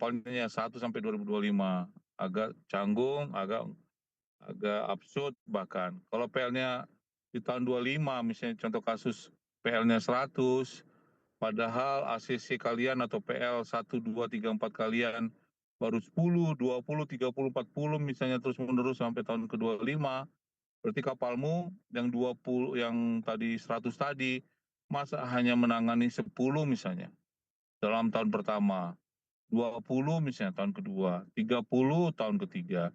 kapalnya 1 sampai 2025. Agak canggung, agak absurd bahkan. Kalau PL-nya di tahun 25, misalnya contoh kasus PL-nya 100, padahal ACC kalian atau PL 1, 2, 3, 4 kalian baru 10, 20, 30, 40 misalnya terus menerus sampai tahun ke-25, berarti kapalmu yang 20, yang tadi 100 tadi, masa hanya menangani 10 misalnya dalam tahun pertama, 20 misalnya tahun kedua, 30 tahun ketiga.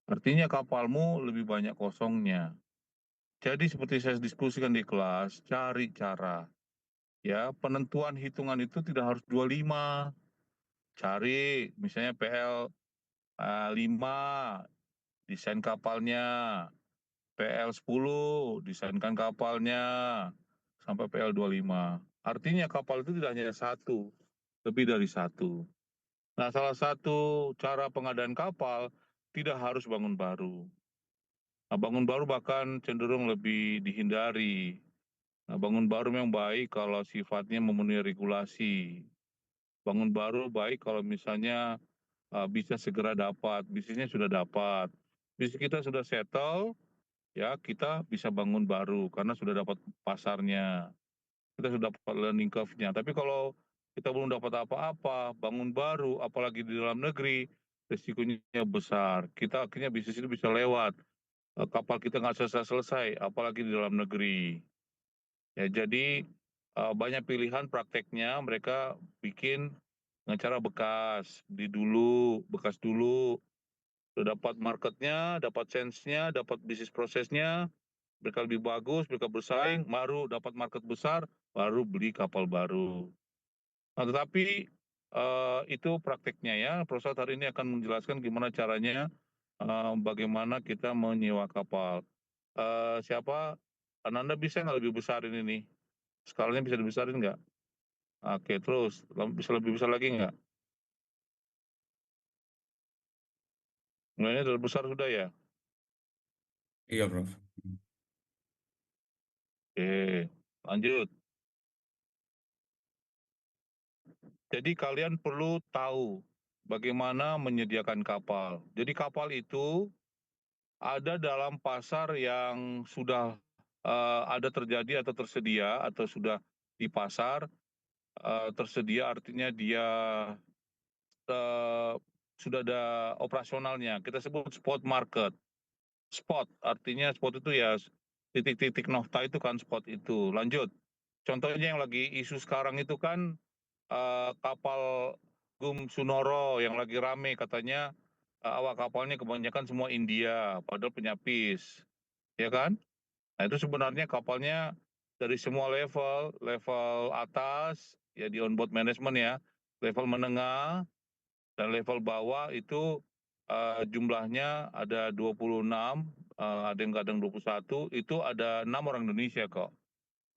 Artinya kapalmu lebih banyak kosongnya. Jadi seperti saya diskusikan di kelas, cari cara. Ya, penentuan hitungan itu tidak harus 25. Cari misalnya PL 5, desain kapalnya. PL 10, desainkan kapalnya. Sampai PL 25. Artinya kapal itu tidak hanya satu, lebih dari satu. Nah, salah satu cara pengadaan kapal tidak harus bangun baru. Nah, bangun baru bahkan cenderung lebih dihindari. Nah, bangun baru memang baik kalau sifatnya memenuhi regulasi. Bangun baru baik kalau misalnya bisa segera dapat, bisnisnya sudah dapat. Bisnis kita sudah settle, ya kita bisa bangun baru karena sudah dapat pasarnya. Kita sudah dapat learning curve-nya. Tapi kalau kita belum dapat apa-apa, bangun baru, apalagi di dalam negeri, risikonya besar. Kita akhirnya bisnis itu bisa lewat. Kapal kita nggak selesai-selesai, apalagi di dalam negeri. Ya, jadi banyak pilihan prakteknya, mereka bikin dengan cara bekas, beli dulu, bekas dulu, udah dapat marketnya, dapat sense-nya, dapat bisnis prosesnya, mereka lebih bagus, mereka bersaing, baru dapat market besar, baru beli kapal baru. Nah, tetapi itu prakteknya ya. Perusahaan hari ini akan menjelaskan gimana caranya, bagaimana kita menyewa kapal. Siapa? Ananda bisa nggak lebih besarin ini? Skalanya bisa dibesarin nggak? Oke, terus bisa lebih besar lagi nggak? Mulainya dari besar sudah ya? Iya, Prof. Oke, lanjut. Jadi kalian perlu tahu bagaimana menyediakan kapal. Jadi kapal itu ada dalam pasar yang sudah ada terjadi atau tersedia atau sudah di pasar. Tersedia artinya dia eh, sudah ada operasionalnya. Kita sebut spot market. Spot artinya spot itu ya titik-titik nafta itu kan spot itu. Lanjut. Contohnya yang lagi isu sekarang itu kan kapal Gum Sunoro yang lagi rame katanya, awak kapalnya kebanyakan semua India, padahal penyapis, ya kan? Nah, itu sebenarnya kapalnya dari semua level, level atas ya di onboard management ya, level menengah dan level bawah itu jumlahnya ada 26, ada yang kadang 21, itu ada 6 orang Indonesia kok.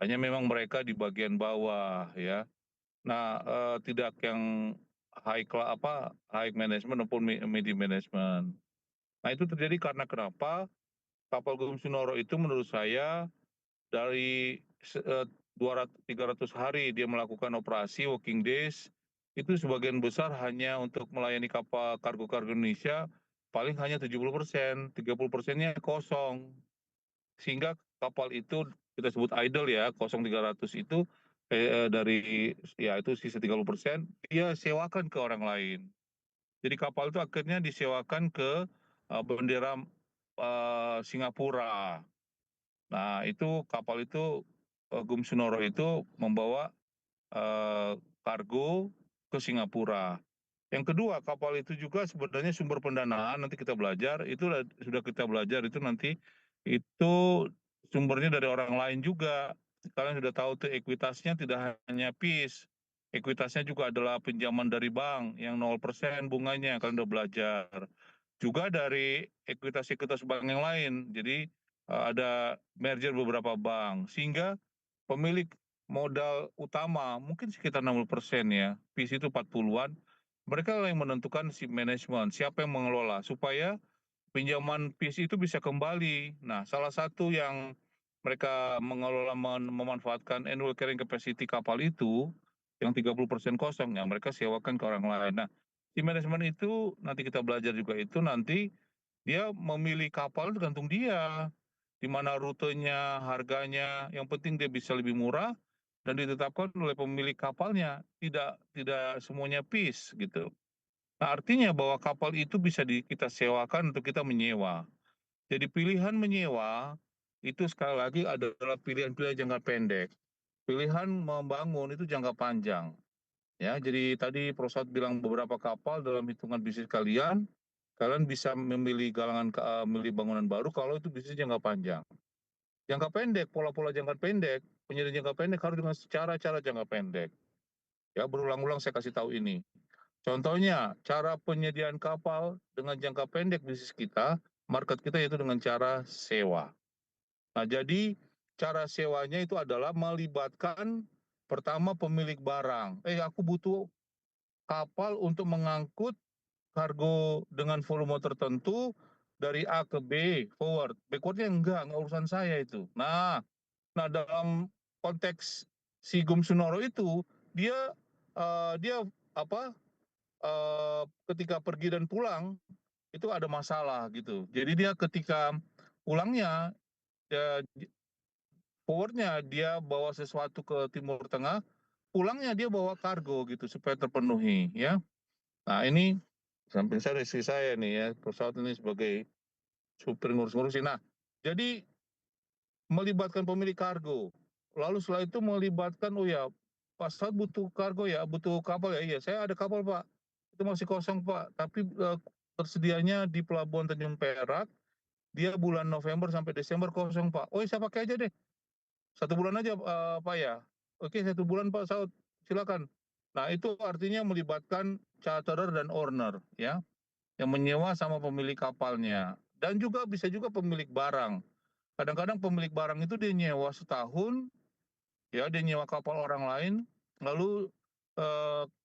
Hanya memang mereka di bagian bawah ya. Nah, tidak yang high management maupun medium management. Nah, itu terjadi karena kenapa? Kapal Gum Sunoro itu menurut saya dari 200 300 hari dia melakukan operasi working days, itu sebagian besar hanya untuk melayani kapal kargo-kargo Indonesia, paling hanya 70%, 30%-nya kosong. Sehingga kapal itu kita sebut idle ya, kosong 300 itu dari ya itu sisa 30%, dia sewakan ke orang lain. Jadi kapal itu akhirnya disewakan ke bendera Singapura. Nah, itu kapal itu Gum Sunoro itu membawa kargo ke Singapura. Yang kedua, kapal itu juga sebenarnya sumber pendanaan, nanti kita belajar, itu sudah kita belajar itu nanti, itu sumbernya dari orang lain juga. Kalian sudah tahu tuh ekuitasnya tidak hanya PIS, ekuitasnya juga adalah pinjaman dari bank yang 0% bunganya, kalian sudah belajar. Juga dari ekuitas-ekuitas bank yang lain, jadi ada merger beberapa bank, sehingga pemilik modal utama mungkin sekitar 60% ya, PIS itu 40-an, mereka yang menentukan si manajemen, siapa yang mengelola, supaya pinjaman PIS itu bisa kembali. Nah, salah satu yang mereka mengelola memanfaatkan annual carrying capacity kapal itu, yang 30% kosong, ya mereka sewakan ke orang lain. Nah, Tim manajemen itu nanti kita belajar juga itu nanti dia memilih kapal tergantung dia, di mana rutenya, harganya, yang penting dia bisa lebih murah dan ditetapkan oleh pemilik kapalnya, tidak semuanya peace gitu. Nah, artinya bahwa kapal itu bisa kita sewakan untuk kita menyewa. Jadi pilihan menyewa itu sekali lagi adalah pilihan-pilihan jangka pendek. Pilihan membangun itu jangka panjang. Ya, jadi tadi Prosat bilang beberapa kapal dalam hitungan bisnis kalian, kalian bisa memilih memilih bangunan baru kalau itu bisnis jangka panjang. Jangka pendek, pola-pola jangka pendek, penyediaan jangka pendek harus dengan cara-cara jangka pendek. Ya, berulang-ulang saya kasih tahu ini. Contohnya, cara penyediaan kapal dengan jangka pendek bisnis kita, market kita yaitu dengan cara sewa. Nah, jadi cara sewanya itu adalah melibatkan pertama pemilik barang. Aku butuh kapal untuk mengangkut kargo dengan volume tertentu dari A ke B, forward. Backwardnya enggak urusan saya itu. Nah, dalam konteks si Gumsunoro itu, dia dia apa ketika pergi dan pulang itu ada masalah gitu. Jadi dia ketika pulangnya ya, forwardnya dia bawa sesuatu ke Timur Tengah, pulangnya dia bawa kargo gitu supaya terpenuhi ya. Nah ini samping saya istri saya nih ya, pesawat ini sebagai supir ngurus-ngurusin. Nah, jadi melibatkan pemilik kargo. Lalu setelah itu melibatkan, oh ya, Pak Saud butuh kargo ya, butuh kapal ya, iya saya ada kapal Pak, itu masih kosong Pak, tapi tersedianya di Pelabuhan Tanjung Perak, dia bulan November sampai Desember kosong Pak. Oh saya pakai aja deh, 1 bulan aja Pak ya. Oke 1 bulan Pak Saud, silakan. Nah itu artinya melibatkan charterer dan owner ya, yang menyewa sama pemilik kapalnya. Dan juga bisa juga pemilik barang. Kadang-kadang pemilik barang itu dia nyewa setahun, ya dia nyewa kapal orang lain, lalu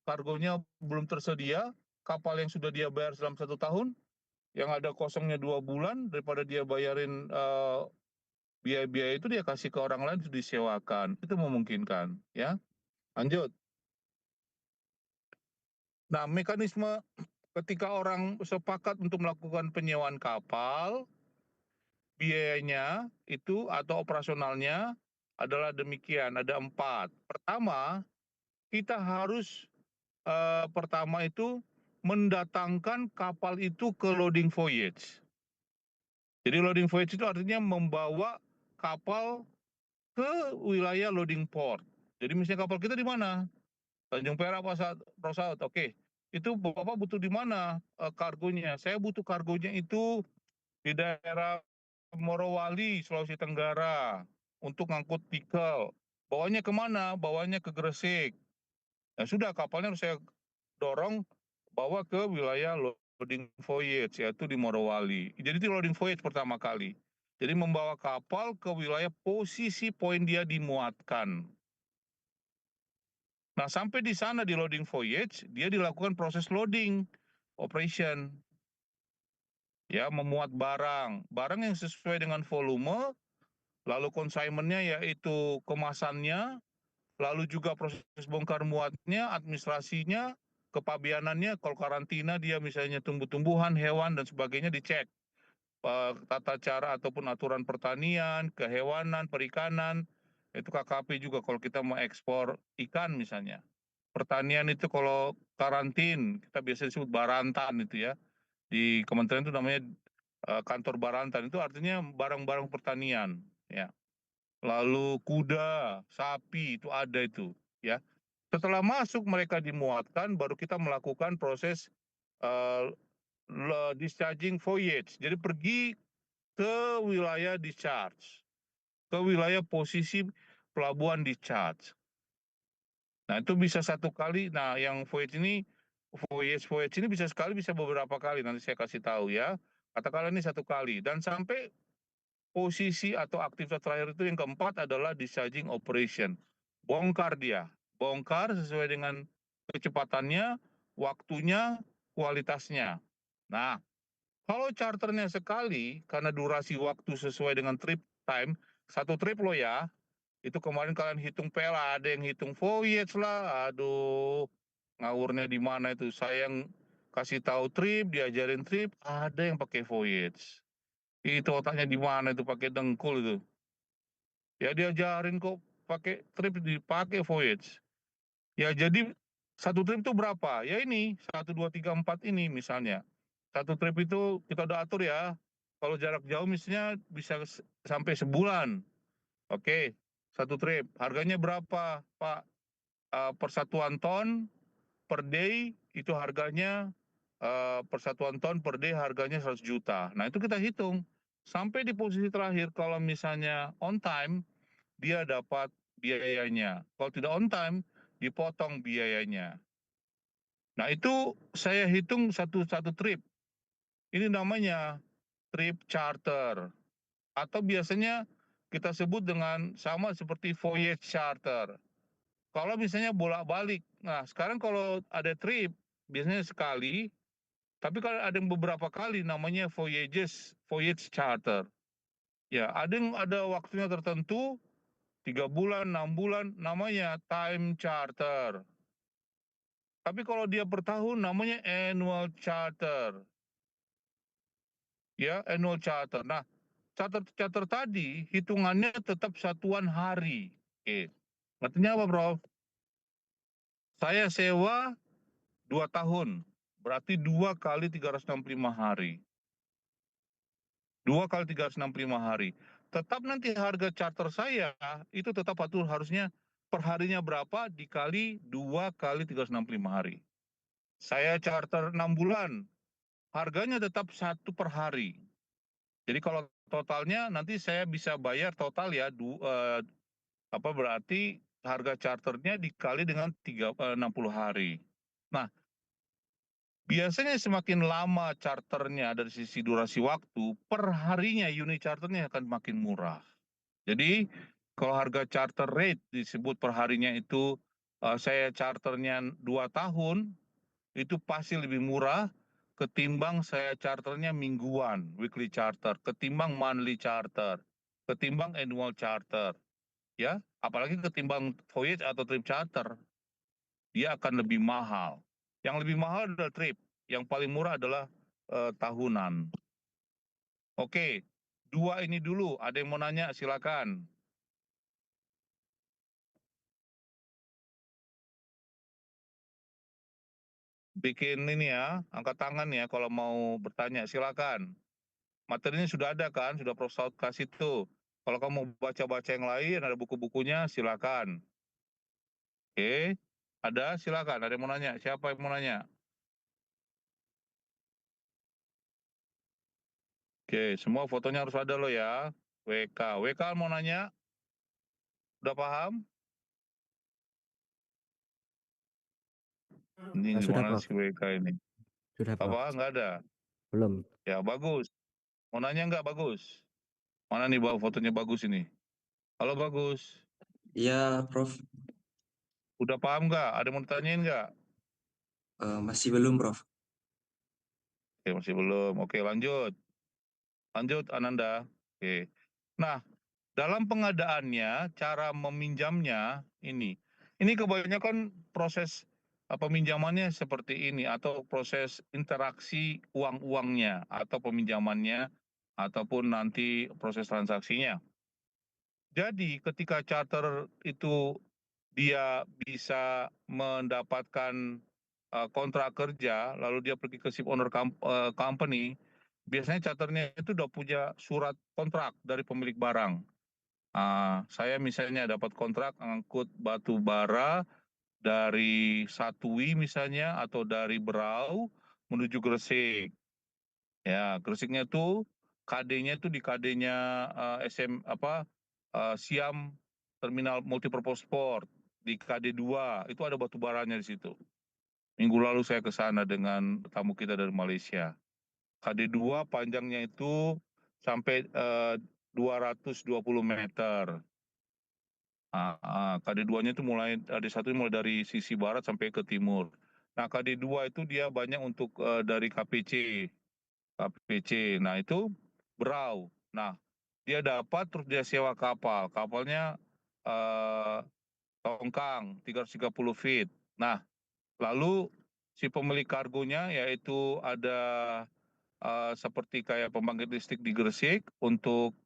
kargonya belum tersedia, kapal yang sudah dia bayar selama 1 tahun, yang ada kosongnya 2 bulan, daripada dia bayarin biaya-biaya itu dia kasih ke orang lain itu disewakan, itu memungkinkan, ya. Lanjut. Nah, mekanisme ketika orang sepakat untuk melakukan penyewaan kapal, biayanya itu atau operasionalnya adalah demikian, ada 4. Pertama, kita harus pertama itu mendatangkan kapal itu ke loading voyage. Jadi loading voyage itu artinya membawa kapal ke wilayah loading port. Jadi misalnya kapal kita di mana? Tanjung Perak, Rosaut. Oke. Itu Bapak butuh di mana kargonya? Saya butuh kargonya itu di daerah Morowali, Sulawesi Tenggara untuk ngangkut nikel. Bawanya kemana? Bawanya ke Gresik. Ya sudah, kapalnya harus saya dorong bawa ke wilayah loading voyage, yaitu di Morowali. Jadi itu loading voyage pertama kali. Jadi membawa kapal ke wilayah posisi poin dia dimuatkan. Nah, sampai di sana di loading voyage, dia dilakukan proses loading operation. Ya, memuat barang yang sesuai dengan volume, lalu consignment-nya yaitu kemasannya, lalu juga proses bongkar muatnya, administrasinya, kepabianannya, kalau karantina dia misalnya tumbuh-tumbuhan, hewan dan sebagainya dicek. Tata cara ataupun aturan pertanian, kehewanan, perikanan, itu KKP juga kalau kita mau ekspor ikan misalnya. Pertanian itu kalau karantin, kita biasa disebut barantan itu ya. Di kementerian itu namanya kantor barantan, itu artinya barang-barang pertanian ya. Lalu kuda, sapi itu ada itu ya. Setelah masuk mereka dimuatkan, baru kita melakukan proses uh, discharging voyage. Jadi pergi ke wilayah discharge, ke wilayah posisi pelabuhan discharge. Nah itu bisa 1 kali. Nah yang voyage ini bisa sekali, bisa beberapa kali. Nanti saya kasih tahu ya. Katakanlah ini 1 kali. Dan sampai posisi atau aktivitas terakhir itu yang keempat adalah discharging operation. Bongkar dia, bongkar sesuai dengan kecepatannya, waktunya, kualitasnya. Nah, kalau charternya sekali, karena durasi waktu sesuai dengan trip time, 1 trip loh ya, itu kemarin kalian hitung pela, ada yang hitung voyage lah, aduh, ngawurnya di mana itu, sayang kasih tahu trip, diajarin trip, ada yang pakai voyage. Itu otaknya di mana itu pakai dengkul itu. Ya diajarin kok pakai trip dipakai voyage. Ya jadi satu trip itu berapa? Ya ini 1, 2, 3, 4 ini misalnya. Satu trip itu kita udah atur ya. Kalau jarak jauh misalnya bisa sampai sebulan. Oke, satu trip. Harganya berapa, Pak? Persatuan ton per day itu harganya persatuan ton per day harganya 100 juta. Nah, itu kita hitung. Sampai di posisi terakhir kalau misalnya on time dia dapat biayanya. Kalau tidak on time dipotong biayanya. Nah, itu saya hitung satu trip. Ini namanya trip charter atau biasanya kita sebut dengan sama seperti voyage charter. Kalau misalnya bolak-balik, nah sekarang kalau ada trip biasanya sekali, tapi kalau ada yang beberapa kali namanya voyage charter. Ya, ada yang ada waktunya tertentu, 3 bulan, 6 bulan, namanya time charter. Tapi kalau dia per tahun namanya annual charter. Ya, annual charter. Nah, charter tadi hitungannya tetap satuan hari. Oke. Artinya apa, Bro? Saya sewa 2 tahun, berarti 2 kali 365 hari. 2 kali 365 hari. Tetap nanti harga charter saya itu tetap atur harusnya perharinya berapa dikali 2 kali 365 hari. Saya charter 6 bulan, harganya tetap 1 per hari. Jadi kalau totalnya nanti saya bisa bayar total ya, apa berarti harga charternya dikali dengan 60 hari. Nah, biasanya semakin lama charternya dari sisi durasi waktu, per harinya unit charternya akan makin murah. Jadi kalau harga charter rate disebut per harinya itu saya charternya 2 tahun, itu pasti lebih murah ketimbang saya charternya mingguan, weekly charter, ketimbang monthly charter, ketimbang annual charter, ya. Apalagi ketimbang voyage atau trip charter, dia akan lebih mahal. Yang lebih mahal adalah trip, yang paling murah adalah tahunan. Oke, dua ini dulu. Ada yang mau nanya? Silakan. Bikin ini ya, angkat tangan ya kalau mau bertanya. Silakan. Materinya sudah ada kan? Sudah Prof. Saud kasih tuh. Kalau kamu mau baca-baca yang lain, ada buku-bukunya, silakan. Oke, ada silakan. Ada yang mau nanya? Siapa yang mau nanya? Oke, semua fotonya harus ada loh ya. WK. WK mau nanya? Udah paham? Ini Sudah, gimana Prof. sih WK ini? Sudah, Prof. Apa? Nggak ada? Belum. Ya, bagus. Mau nanya nggak? Bagus. Mana nih bawa fotonya bagus ini? Halo, bagus. Iya, Prof. Udah paham nggak? Ada yang mau ditanyain nggak? Masih belum, Prof. Oke, masih belum. Oke, lanjut. Lanjut, Ananda. Oke. Nah, dalam pengadaannya, cara meminjamnya ini. Ini kebanyakan proses peminjamannya seperti ini, atau proses interaksi uang-uangnya, atau peminjamannya, ataupun nanti proses transaksinya. Jadi ketika charter itu dia bisa mendapatkan kontrak kerja, lalu dia pergi ke ship owner company, biasanya charternya itu udah punya surat kontrak dari pemilik barang. Saya misalnya dapat kontrak angkut batu bara dari Satui misalnya, atau dari Berau menuju Gresik. Ya, Gresiknya tuh KD-nya tuh di KD-nya Siam Terminal Multipurpose Port di KD 2 itu ada batu baranya di situ. Minggu lalu saya ke sana dengan tamu kita dari Malaysia. KD 2 panjangnya itu sampai 220 meter. KD 2-nya itu mulai mulai dari sisi barat sampai ke timur. Nah, KD 2 itu dia banyak untuk dari KPC. Nah, itu Berau. Nah, dia dapat terus dia sewa kapal. Kapalnya tongkang 330 feet. Nah, lalu si pemilik kargonya, yaitu ada seperti kayak pembangkit listrik di Gresik untuk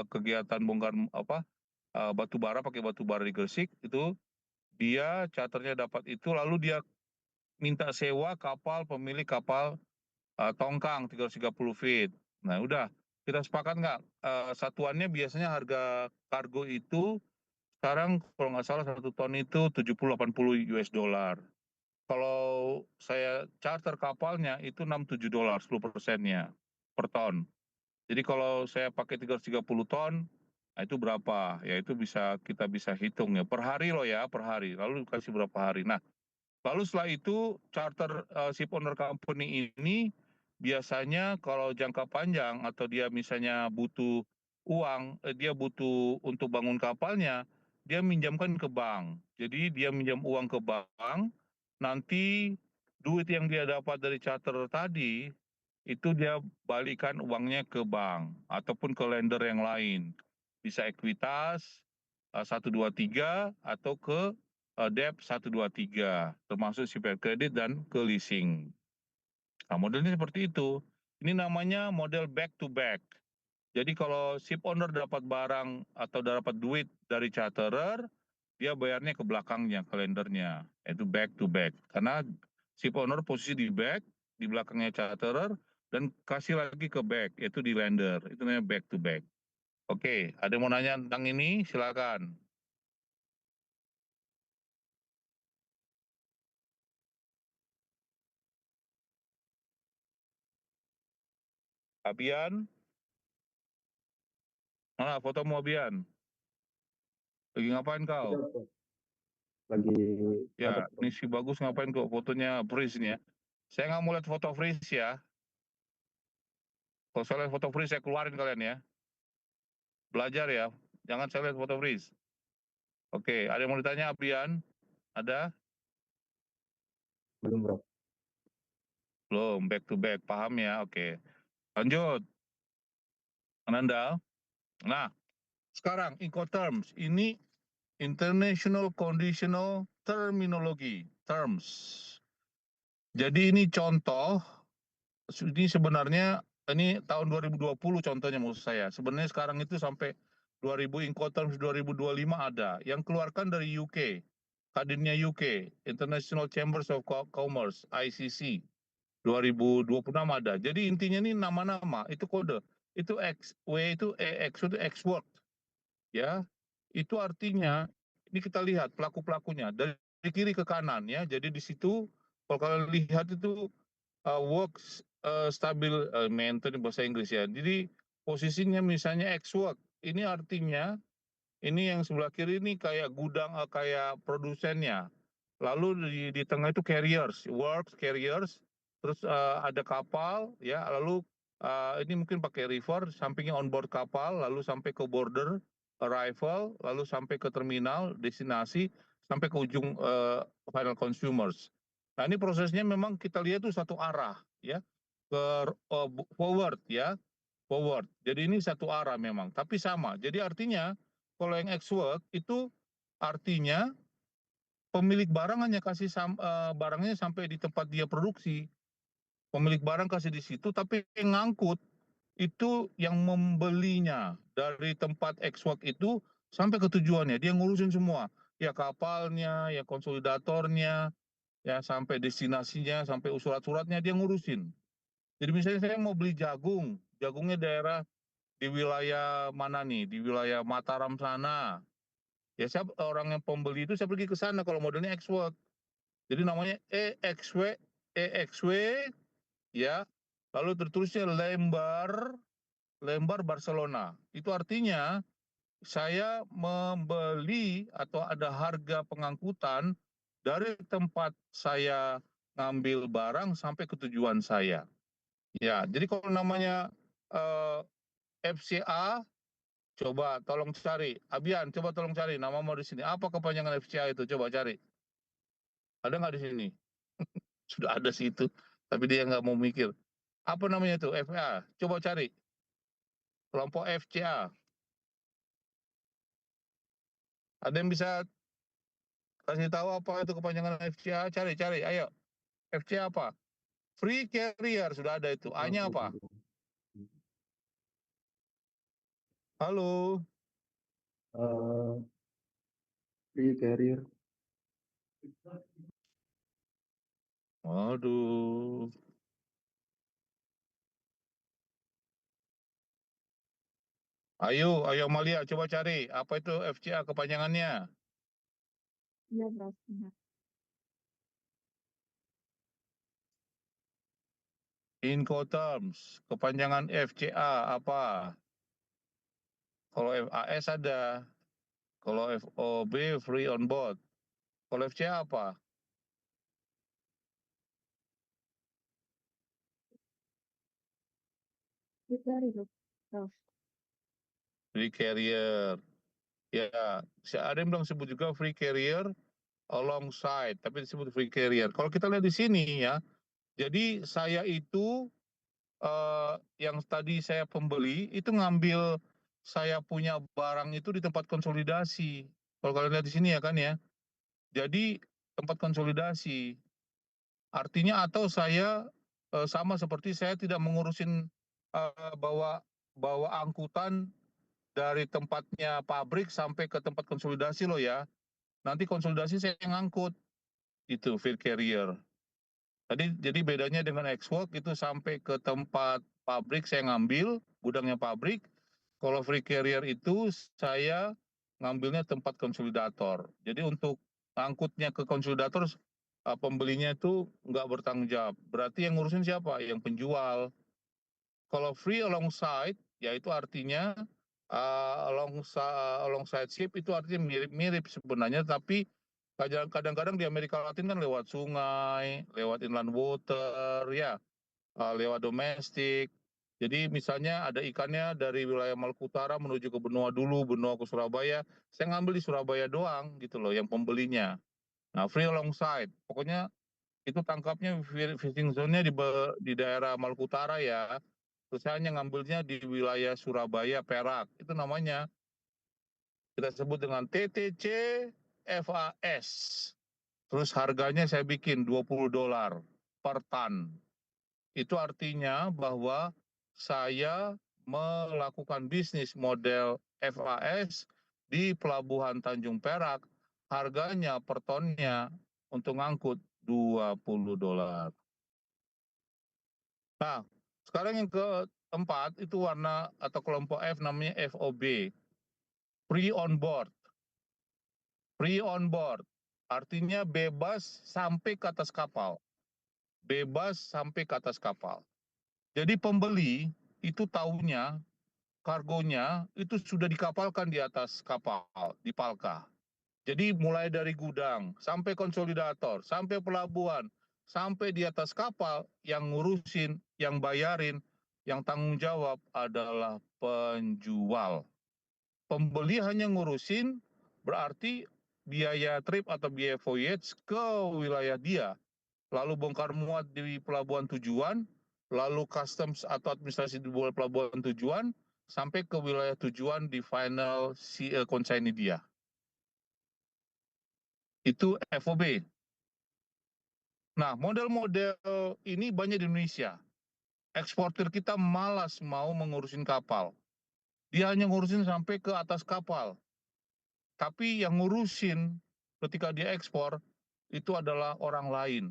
kegiatan bongkar batu bara, pakai batu bara di Gresik itu, dia charternya dapat itu, lalu dia minta sewa kapal, pemilik kapal tongkang 330 feet. Nah udah, kita sepakat nggak? Satuannya biasanya harga kargo itu sekarang kalau nggak salah 1 ton itu 70-80 US dollar. Kalau saya charter kapalnya itu 6-7 dolar, 10%-nya per ton. Jadi kalau saya pakai 330 ton, nah itu berapa? Ya itu kita bisa hitung ya per hari loh ya, per hari. Lalu kasih berapa hari. Nah, lalu setelah itu charter ship owner company ini biasanya kalau jangka panjang atau dia misalnya butuh uang, dia butuh untuk bangun kapalnya, dia minjamkan ke bank. Jadi dia minjam uang ke bank, nanti duit yang dia dapat dari charter tadi itu dia balikan uangnya ke bank ataupun ke lender yang lain. Bisa ekuitas 123 atau ke debt 123, termasuk CPR kredit dan ke leasing. Nah, modelnya seperti itu. Ini namanya model back to back. Jadi kalau ship owner dapat barang atau dapat duit dari charterer, dia bayarnya ke belakangnya, kalendernya, yaitu back to back. Karena ship owner posisi di back, di belakangnya charterer, dan kasih lagi ke back, yaitu di lender. Itu namanya back to back. Oke, ada yang mau nanya tentang ini? Silakan. Abian, mana fotomu Abian? Lagi ngapain kau? Udah, Prof. Lagi Ya, dapat, Prof. ini si bagus ngapain kok fotonya freeze nih ya. Saya nggak mau lihat foto freeze ya. Kalau saya lihat foto freeze, saya keluarin kalian ya. Belajar ya, jangan saya lihat foto freeze. Oke, ada yang mau ditanya Abian? Ada? Belum, Prof. Belum, back to back, paham ya? Oke, lanjut. Ananda. Nah, sekarang Incoterms, ini International Conditional Terminology, terms. Jadi ini contoh, ini sebenarnya ini tahun 2020 contohnya maksud saya. Sebenarnya sekarang itu sampai 2000 Incoterms 2025 ada. Yang keluarkan dari UK, kadinnya UK, International Chambers of Commerce, ICC. 2026 ada. Jadi intinya ini nama-nama, itu kode. Itu X, W itu EX, itu X word. Ya, itu artinya, ini kita lihat pelaku-pelakunya, dari kiri ke kanan ya. Jadi di situ, kalau kalian lihat itu, works stabil, maintain bahasa Inggris ya. Jadi posisinya misalnya X work, ini artinya, ini yang sebelah kiri ini kayak gudang, kayak produsennya. Lalu di tengah itu carriers, works, carriers, terus ada kapal, ya, lalu ini mungkin pakai river, sampingnya on board kapal, lalu sampai ke border, arrival, lalu sampai ke terminal, destinasi, sampai ke ujung final consumers. Nah ini prosesnya memang kita lihat tuh satu arah, ya, ke forward, ya, forward. Jadi ini satu arah memang, tapi sama. Jadi artinya kalau yang ex-work itu artinya pemilik barang hanya kasih barangnya sampai di tempat dia produksi. Pemilik barang kasih di situ, tapi yang ngangkut itu yang membelinya dari tempat ex-work itu sampai ke tujuannya. Dia ngurusin semua. Ya kapalnya, ya konsolidatornya, ya sampai destinasinya, sampai surat-suratnya dia ngurusin. Jadi misalnya saya mau beli jagung, jagungnya daerah di wilayah mana nih? Di wilayah Mataram sana. Ya saya orang yang pembeli itu saya pergi ke sana kalau modelnya ex-work. Jadi namanya EXW ya. Lalu tertulisnya Lembar Barcelona. Itu artinya saya membeli atau ada harga pengangkutan dari tempat saya ngambil barang sampai ke tujuan saya. Ya, jadi kalau namanya FCA, coba tolong cari. Abian, coba tolong cari nama mau di sini. Apa kepanjangan FCA itu? Coba cari. Ada nggak di sini? Sudah ada sih itu, tapi dia nggak mau mikir. Apa namanya itu? FA. Coba cari. Kelompok FCA. Ada yang bisa kasih tahu apa itu kepanjangan FCA? Cari, cari. Ayo. FC apa? Free carrier, sudah ada itu. A-nya apa? Halo? Free carrier. Waduh. Ayo Amalia, coba cari. Apa itu FCA kepanjangannya? Iya, Prof. Benar. Incoterms, kepanjangan FCA apa? Kalau FAS ada. Kalau FOB, free on board. Kalau FCA apa? Benar itu, Prof. Free carrier. Ya, ada yang bilang sebut juga free carrier alongside, tapi disebut free carrier. Kalau kita lihat di sini ya, jadi saya itu yang tadi saya pembeli itu ngambil saya punya barang itu di tempat konsolidasi. Kalau kalian lihat di sini ya kan ya. Jadi tempat konsolidasi. Artinya atau saya sama seperti saya tidak mengurusin bawa angkutan dari tempatnya pabrik sampai ke tempat konsolidasi loh ya. Nanti konsolidasi saya yang ngangkut. Itu free carrier. Jadi bedanya dengan X-Work itu sampai ke tempat pabrik saya ngambil, gudangnya pabrik. Kalau free carrier itu saya ngambilnya tempat konsolidator. Jadi untuk angkutnya ke konsolidator, pembelinya itu nggak bertanggung jawab. Berarti yang ngurusin siapa? Yang penjual. Kalau free alongside, yaitu artinya alongside ship itu artinya mirip-mirip sebenarnya, tapi kadang-kadang di Amerika Latin kan lewat sungai, lewat inland water, ya, lewat domestik. Jadi misalnya ada ikannya dari wilayah Maluku Utara menuju ke benua dulu, benua ke Surabaya, saya ngambil di Surabaya doang gitu loh, yang pembelinya. Nah, free alongside, pokoknya itu tangkapnya fishing zone-nya di daerah Maluku Utara ya. Terus saya hanya ngambilnya di wilayah Surabaya, Perak. Itu namanya kita sebut dengan TTC FAS. Terus harganya saya bikin $20 per ton. Itu artinya bahwa saya melakukan bisnis model FAS di Pelabuhan Tanjung Perak. Harganya per tonnya untuk ngangkut $20. Nah, sekarang yang keempat itu warna atau kelompok F namanya FOB, free on board. Free on board artinya bebas sampai ke atas kapal. Bebas sampai ke atas kapal. Jadi pembeli itu tahunya kargonya itu sudah dikapalkan di atas kapal, di Palka. Jadi mulai dari gudang, sampai konsolidator, sampai pelabuhan, sampai di atas kapal, yang ngurusin, yang bayarin, yang tanggung jawab adalah penjual. Pembeli hanya ngurusin berarti biaya trip atau biaya voyage ke wilayah dia, lalu bongkar muat di pelabuhan tujuan, lalu customs atau administrasi di pelabuhan tujuan, sampai ke wilayah tujuan di final consignee dia. Itu FOB. Nah, model-model ini banyak di Indonesia. Eksportir kita malas mau mengurusin kapal. Dia hanya ngurusin sampai ke atas kapal. Tapi yang ngurusin ketika dia ekspor itu adalah orang lain.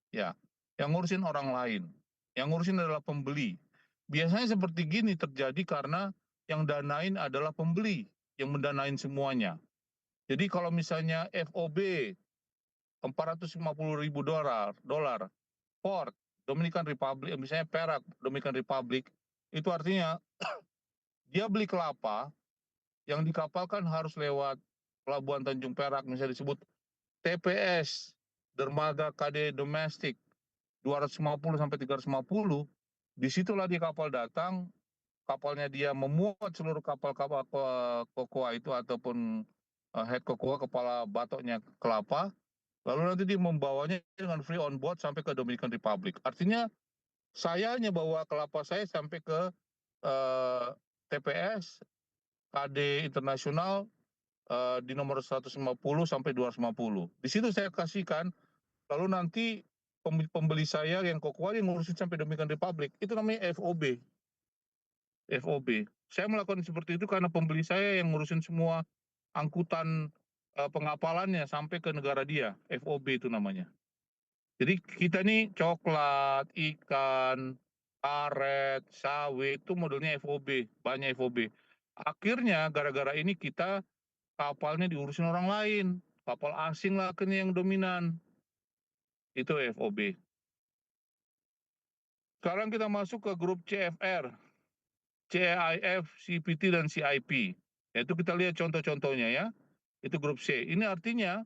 Ya, yang ngurusin orang lain. Yang ngurusin adalah pembeli. Biasanya seperti gini terjadi karena yang danain adalah pembeli, yang mendanain semuanya. Jadi kalau misalnya FOB $450.000, Port Dominican Republic, misalnya Perak Dominican Republic, itu artinya dia beli kelapa yang dikapalkan harus lewat Pelabuhan Tanjung Perak, misalnya disebut TPS, Dermaga KD Domestik 250 sampai 350, disitulah di kapal datang, kapalnya dia memuat seluruh kapal-kapal kokoa itu ataupun head kokoa, kepala batoknya kelapa, lalu nanti dia membawanya dengan free on board sampai ke Dominican Republic. Artinya saya hanya bawa kelapa saya sampai ke TPS KD Internasional di nomor 150 sampai 250. Di situ saya kasihkan, lalu nanti pembeli saya yang kokoa yang ngurusin sampai Dominican Republic. Itu namanya FOB. FOB. Saya melakukan seperti itu karena pembeli saya yang ngurusin semua angkutan pengapalannya sampai ke negara dia. FOB itu namanya. Jadi kita nih coklat, ikan, karet, sawit itu modelnya FOB, banyak FOB. Akhirnya gara-gara ini kita kapalnya diurusin orang lain, kapal asing lah akhirnya yang dominan. Itu FOB. Sekarang kita masuk ke grup CFR, CAIF, CPT, dan CIP. Itu kita lihat contoh-contohnya ya. Itu grup C. Ini artinya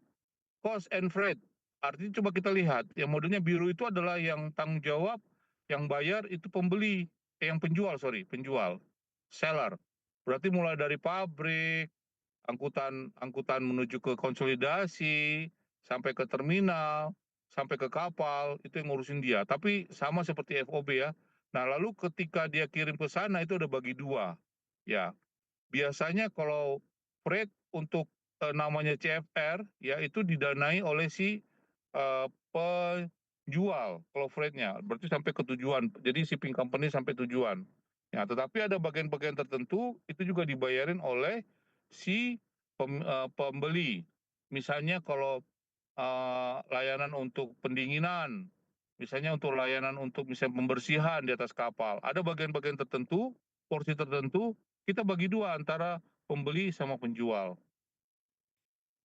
cost and freight. Artinya coba kita lihat, yang modelnya biru itu adalah yang tanggung jawab, yang bayar itu pembeli, yang penjual, penjual, seller. Berarti mulai dari pabrik, angkutan menuju ke konsolidasi, sampai ke terminal, sampai ke kapal, itu yang ngurusin dia. Tapi sama seperti FOB ya. Nah, lalu ketika dia kirim ke sana itu ada bagi dua. Ya, biasanya kalau freight untuk namanya CFR ya itu didanai oleh si penjual kalau freightnya berarti sampai ke tujuan, jadi shipping company sampai tujuan ya. Tetapi ada bagian-bagian tertentu itu juga dibayarin oleh si pembeli. Misalnya kalau layanan untuk pendinginan, misalnya untuk layanan untuk misalnya pembersihan di atas kapal, ada bagian-bagian tertentu, porsi tertentu, kita bagi dua antara pembeli sama penjual.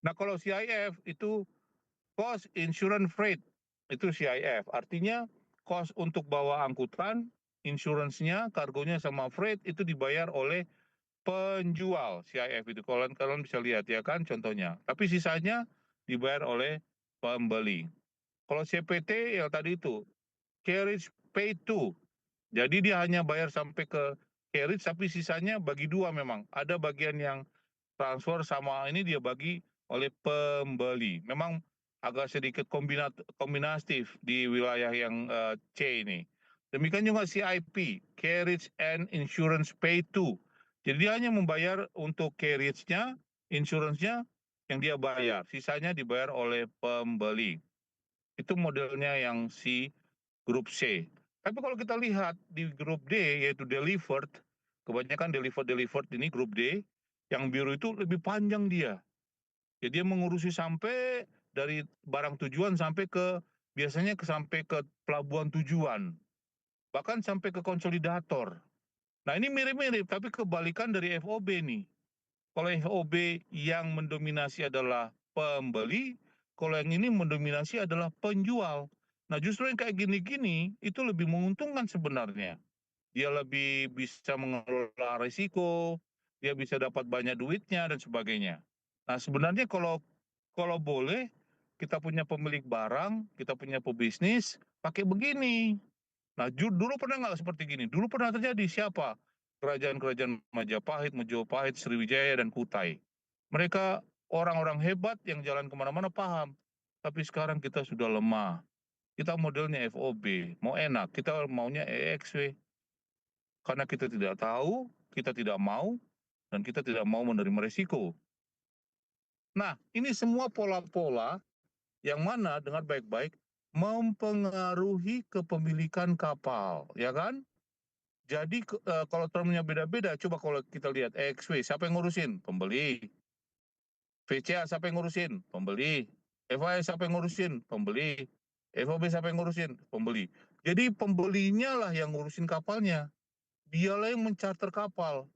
Nah, kalau CIF itu cost insurance freight, itu CIF. Artinya cost untuk bawa angkutan, insurance-nya, kargonya sama freight itu dibayar oleh penjual. CIF itu kalian bisa lihat ya kan contohnya. Tapi sisanya dibayar oleh pembeli. Kalau CPT yang tadi itu carriage pay to. Jadi dia hanya bayar sampai ke carriage tapi sisanya bagi dua memang. Ada bagian yang transfer sama ini dia bagi oleh pembeli. Memang agak sedikit kombinatif di wilayah yang C ini. Demikian juga CIP, Carriage and Insurance Pay to. Jadi dia hanya membayar untuk carriage-nya, insurance-nya yang dia bayar. Sisanya dibayar oleh pembeli. Itu modelnya yang si grup C. Tapi kalau kita lihat di grup D yaitu delivered, kebanyakan delivered ini grup D, yang biru itu lebih panjang dia. Jadi dia mengurusi sampai dari barang tujuan sampai ke biasanya sampai ke pelabuhan tujuan. Bahkan sampai ke konsolidator. Nah, ini mirip-mirip tapi kebalikan dari FOB nih. Kalau FOB yang mendominasi adalah pembeli, kalau yang ini mendominasi adalah penjual. Nah, justru yang kayak gini-gini itu lebih menguntungkan sebenarnya. Dia lebih bisa mengelola risiko, dia bisa dapat banyak duitnya dan sebagainya. Nah, sebenarnya kalau boleh kita punya pemilik barang, kita punya pebisnis pakai begini. Nah, dulu pernah nggak seperti gini? Dulu pernah terjadi siapa? Kerajaan-kerajaan Majapahit, Sriwijaya, dan Kutai. Mereka orang-orang hebat yang jalan kemana-mana paham. Tapi sekarang kita sudah lemah. Kita modelnya FOB, mau enak, kita maunya EXW. Karena kita tidak tahu, kita tidak mau, dan kita tidak mau menerima resiko. Nah, ini semua pola-pola yang mana dengan baik-baik mempengaruhi kepemilikan kapal, ya kan? Jadi kalau termnya beda-beda, coba kalau kita lihat EXW, siapa yang ngurusin? Pembeli. VCA siapa yang ngurusin? Pembeli. FAI siapa yang ngurusin? Pembeli. FOB siapa yang ngurusin? Pembeli. Jadi pembelinya lah yang ngurusin kapalnya. Dialah yang mencarter kapal.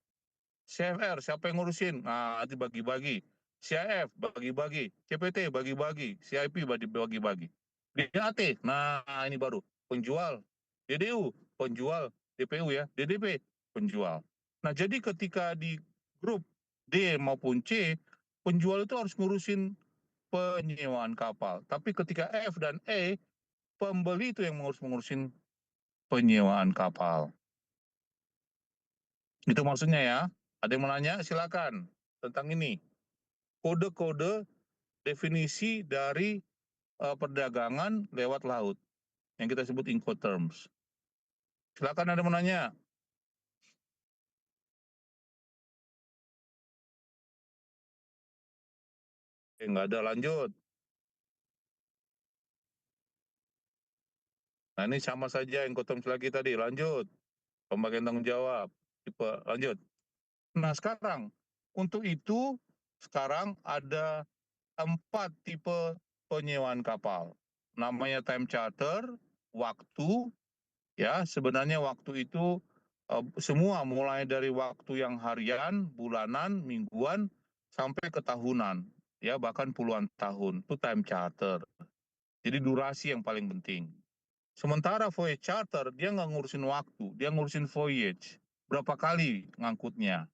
CFR siapa yang ngurusin? Nah, itu bagi-bagi. CIF bagi-bagi, CPT bagi-bagi, CIP bagi-bagi. DAT, nah ini baru penjual. DDU penjual, DPU ya, DDP penjual. Nah, jadi ketika di grup D maupun C, penjual itu harus ngurusin penyewaan kapal. Tapi ketika F dan E, pembeli itu yang ngurusin penyewaan kapal. Itu maksudnya ya. Ada yang mau nanya? Silakan tentang ini. Kode-kode definisi dari perdagangan lewat laut yang kita sebut Incoterms. Silakan ada yang mau nanya. Nggak ada, lanjut. Nah, ini sama saja yang kota lagi tadi. Lanjut, pembagian tanggung jawab. Tipe lanjut. Nah, sekarang untuk itu sekarang ada 4 tipe penyewaan kapal. Namanya time charter, waktu, ya sebenarnya waktu itu semua mulai dari waktu yang harian, bulanan, mingguan, sampai ke tahunan, ya bahkan puluhan tahun, itu time charter. Jadi durasi yang paling penting. Sementara voyage charter, dia nggak ngurusin waktu, dia ngurusin voyage. Berapa kali ngangkutnya,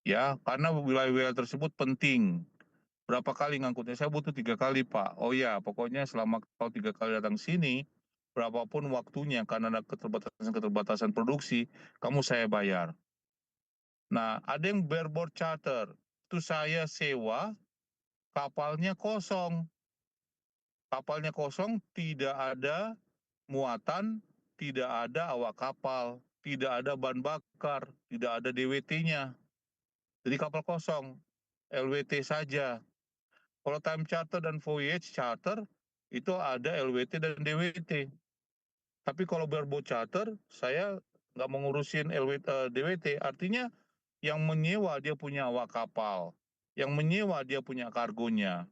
ya karena wilayah-wilayah tersebut penting. Berapa kali ngangkutnya? Saya butuh 3 kali, Pak. Oh ya, pokoknya selama kau 3 kali datang sini, berapapun waktunya, karena ada keterbatasan produksi, kamu saya bayar. Nah, ada yang bareboat charter. Itu saya sewa, kapalnya kosong. Kapalnya kosong, tidak ada muatan, tidak ada awak kapal, tidak ada bahan bakar, tidak ada DWT-nya. Jadi kapal kosong, LWT saja. Kalau time charter dan voyage charter itu ada LWT dan DWT. Tapi kalau bareboat charter, saya nggak mengurusin DWT. Artinya yang menyewa dia punya awak kapal, yang menyewa dia punya kargonya,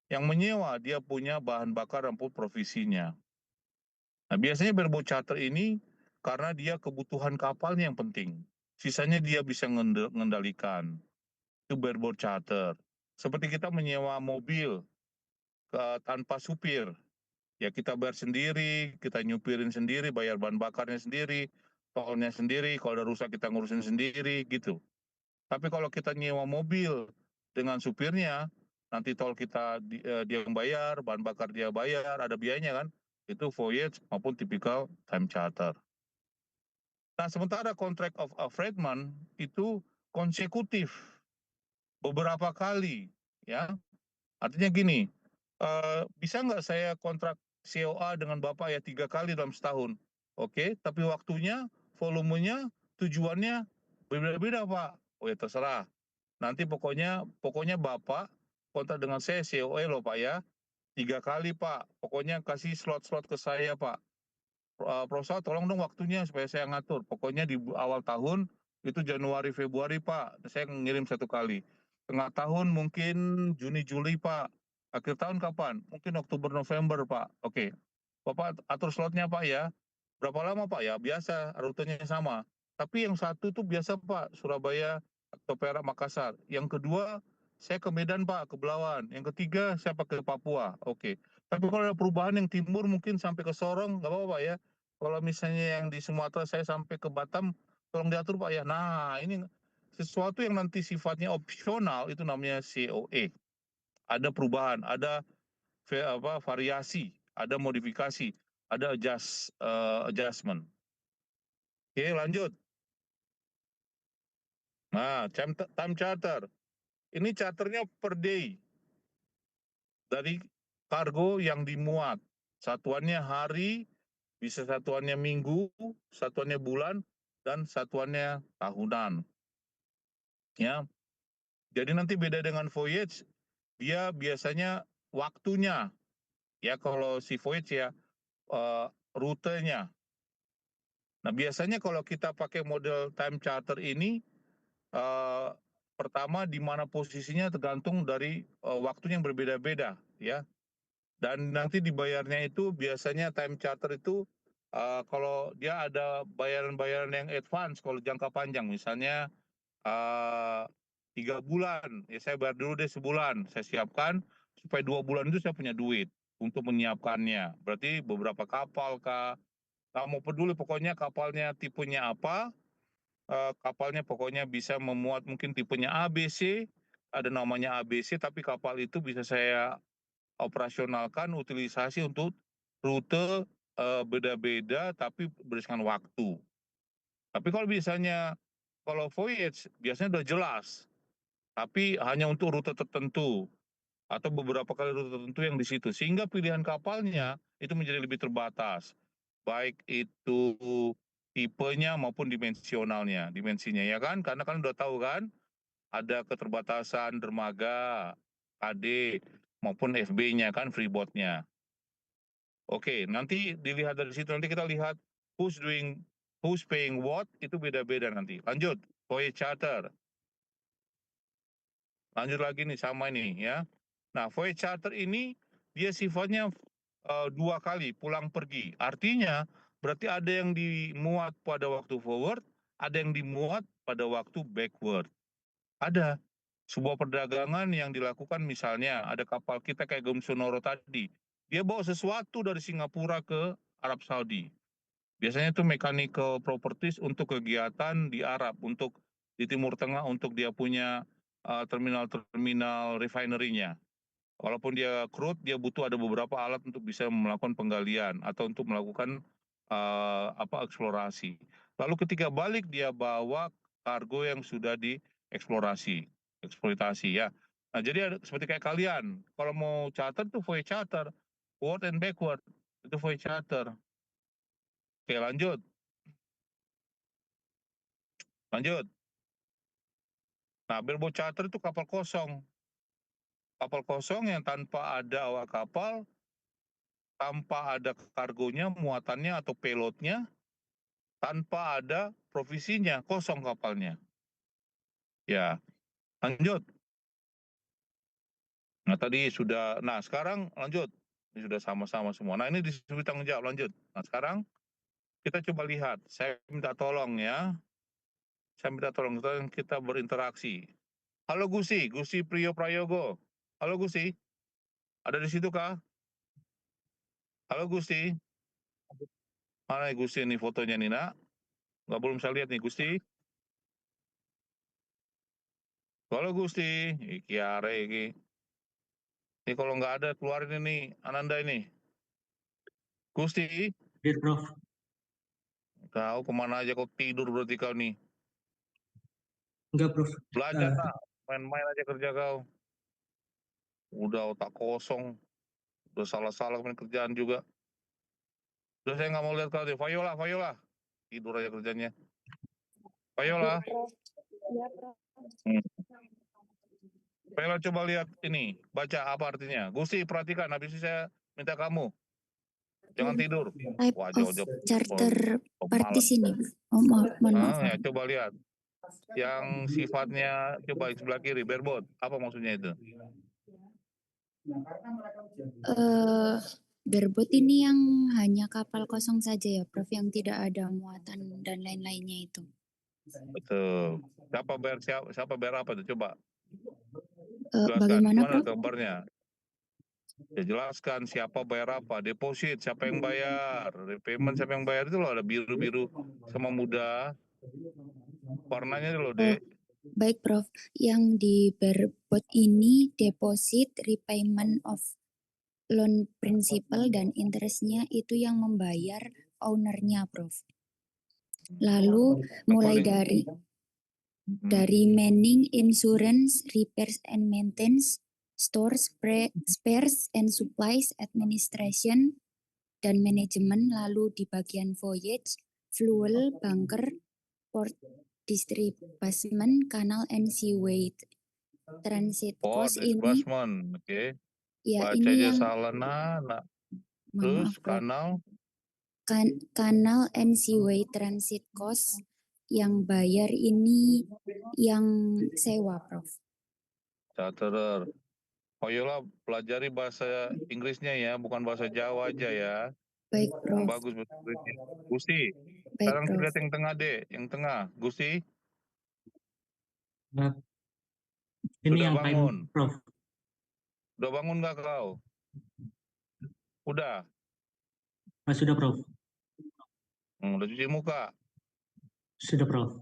yang menyewa dia punya bahan bakar dan provisinya. Nah, biasanya bareboat charter ini karena dia kebutuhan kapalnya yang penting. Sisanya dia bisa mengendalikan. Itu bareboat charter. Seperti kita menyewa mobil tanpa supir, ya kita bayar sendiri, kita nyupirin sendiri, bayar bahan bakarnya sendiri, tolnya sendiri, kalau ada rusak kita ngurusin sendiri gitu. Tapi kalau kita nyewa mobil dengan supirnya, nanti tol kita dia yang bayar, bahan bakar dia bayar, ada biayanya kan, itu voyage maupun typical time charter. Nah, sementara contract of affreightment itu konsekutif beberapa kali, ya. Artinya gini, bisa nggak saya kontrak COA dengan Bapak ya 3 kali dalam setahun? Oke, tapi waktunya, volumenya, tujuannya berbeda-beda, Pak. Oh ya terserah. Nanti pokoknya Bapak kontrak dengan saya COA loh Pak ya, 3 kali Pak. Pokoknya kasih slot-slot ke saya Pak. Prosa tolong dong waktunya supaya saya ngatur. Pokoknya di awal tahun itu Januari Februari Pak, saya ngirim 1 kali. Tengah tahun mungkin Juni Juli Pak. Akhir tahun kapan? Mungkin Oktober November Pak. Oke. Bapak atur slotnya Pak ya. Berapa lama Pak? Ya biasa, rutenya sama. Tapi yang satu tuh biasa Pak, Surabaya atau Perak Makassar. Yang kedua saya ke Medan Pak, ke Belawan. Yang ketiga saya pakai Papua. Oke. Tapi kalau ada perubahan yang timur mungkin sampai ke Sorong, nggak apa-apa Pak ya. Kalau misalnya yang di Sumatera saya sampai ke Batam, tolong diatur Pak ya. Nah, ini sesuatu yang nanti sifatnya opsional itu namanya COE. Ada perubahan, ada variasi, ada modifikasi, ada adjustment. Oke, lanjut. Nah, time charter. Ini charternya per day dari kargo yang dimuat. Satuannya hari, bisa satuannya minggu, satuannya bulan, dan satuannya tahunan. Ya, jadi nanti beda dengan voyage, dia biasanya waktunya. Ya kalau si voyage ya rutenya. Nah biasanya kalau kita pakai model time charter ini, pertama di mana posisinya tergantung dari waktunya yang berbeda-beda, ya. Dan nanti dibayarnya itu biasanya time charter itu kalau dia ada bayaran-bayaran yang advance kalau jangka panjang, misalnya 3 bulan, ya saya bayar dulu deh sebulan, saya siapkan supaya 2 bulan itu saya punya duit untuk menyiapkannya. Berarti beberapa kapal kah, nggak mau peduli pokoknya kapalnya tipenya apa, kapalnya pokoknya bisa memuat mungkin tipenya ABC, ada namanya ABC, tapi kapal itu bisa saya operasionalkan utilisasi untuk rute beda-beda tapi berdasarkan waktu. Tapi kalau misalnya kalau voyage biasanya udah jelas, tapi hanya untuk rute tertentu atau beberapa kali rute tertentu yang di situ, sehingga pilihan kapalnya itu menjadi lebih terbatas, baik itu tipenya maupun dimensinya ya kan, karena kan udah tahu kan ada keterbatasan dermaga, KD maupun FB-nya kan freeboard-nya. Oke, nanti dilihat dari situ, nanti kita lihat who's paying what, itu beda-beda nanti. Lanjut, voyage charter. Lanjut lagi nih sama ini ya. Nah, voyage charter ini dia sifatnya 2 kali pulang pergi. Artinya berarti ada yang dimuat pada waktu forward, ada yang dimuat pada waktu backward. Ada sebuah perdagangan yang dilakukan, misalnya ada kapal kita kayak Gumsonoro tadi. Dia bawa sesuatu dari Singapura ke Arab Saudi. Biasanya itu mechanical properties untuk kegiatan di Arab, untuk di Timur Tengah, untuk dia punya terminal-terminal refinery-nya. Walaupun dia crude, dia butuh ada beberapa alat untuk bisa melakukan penggalian atau untuk melakukan eksplorasi. Lalu ketika balik dia bawa kargo yang sudah dieksploitasi ya. Nah, jadi seperti kayak kalian, kalau mau charter tuh voyage charter, forward and backward itu voyage charter. Oke, lanjut. Nah, bareboat charter itu kapal kosong. Kapal kosong yang tanpa ada awak kapal, tanpa ada kargonya, muatannya atau payloadnya, tanpa ada provisinya, kosong kapalnya. Ya, lanjut. Nah, tadi sudah, nah sekarang lanjut. Ini sudah sama-sama semua. Nah, ini disebut tanggung jawab, lanjut. Nah, sekarang kita coba lihat. Saya minta tolong ya. Kita berinteraksi. Halo Gusti Priyo Prayogo. Halo Gusti, ada di situ kah? Halo Gusti. Mana Gusti ini fotonya nih nak? Nggak, belum saya lihat nih Gusti. Halo Gusti, iki are iki. Ini kalau nggak ada keluarin ini Ananda ini. Gusti, Hadir, Prof. kau kemana aja, kau tidur berarti kau nih. Enggak, Prof. Belajar nak, main-main aja kerja kau. Udah otak kosong, udah salah-salah main kerjaan juga. Udah saya nggak mau lihat kau deh. Fayola, tidur aja kerjanya. Fayola. Iya, Prof. Fayola coba lihat ini, baca apa artinya. Gusti perhatikan, habis itu saya minta kamu. Jangan tidur. Type Wah, of jauh-jauh. charter Oh, party malam. sini. Oh, mohon maaf. Ya, coba lihat. Yang sifatnya, coba sebelah kiri, bareboat. Apa maksudnya itu? Bareboat ini yang hanya kapal kosong saja ya, Prof, yang tidak ada muatan dan lain-lainnya itu. Betul. Siapa bayar apa tuh? Coba jelaskan. Bagaimana, Gimana Prof? gambarnya? Ya, jelaskan siapa bayar apa, deposit siapa yang bayar, repayment siapa yang bayar, itu loh ada biru-biru sama muda. Warnanya itu loh, Dek. Baik, Prof. Yang di bareboat ini deposit, repayment of loan principal dan interestnya itu yang membayar ownernya, Prof. Lalu mulai dari manning, insurance, repairs and maintenance, stores, spares and supplies, administration, dan manajemen. Lalu di bagian voyage, fuel, bunker, port distribution, canal and seaway transit Port cost ini. disbursement, oke. Ya, Baca ini aja yang salah, terus kanal. Canal and seaway transit cost yang bayar ini yang sewa, Prof. Charterer. Fayola pelajari bahasa Inggrisnya ya, bukan bahasa Jawa aja ya. Baik, Prof. Bagus bahasa Inggrisnya. Gusti, Baik, sekarang Prof. lihat yang tengah, Dek. Yang tengah, Gusti. Nah, ini Sudah yang bangun. time, Prof. Udah bangun nggak kau? Udah. Sudah, Prof. Udah cuci muka. Sudah, Prof.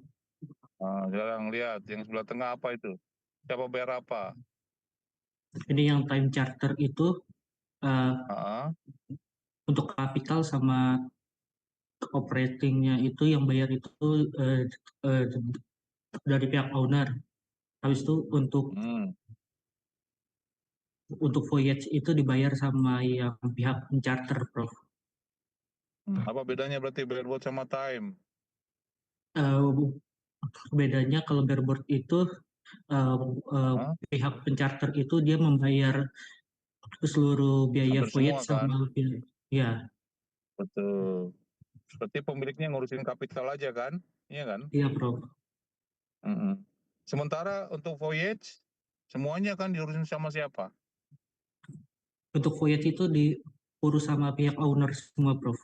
Nah, sekarang lihat yang sebelah tengah apa itu? Siapa bayar apa? Ini yang time charter itu untuk kapital sama operatingnya itu yang bayar itu dari pihak owner. Habis itu untuk voyage itu dibayar sama yang pihak charter, Prof. Apa bedanya berarti bareboat sama time? Bedanya kalau bareboat itu pihak pencharter itu dia membayar seluruh biaya hampir voyage semua, kan? sama Iya, Betul. Berarti pemiliknya ngurusin kapital aja kan? Iya kan? iya Prof. Mm-mm. Sementara untuk voyage, semuanya kan diurusin sama siapa? Untuk voyage itu diurus sama pihak owner semua Prof.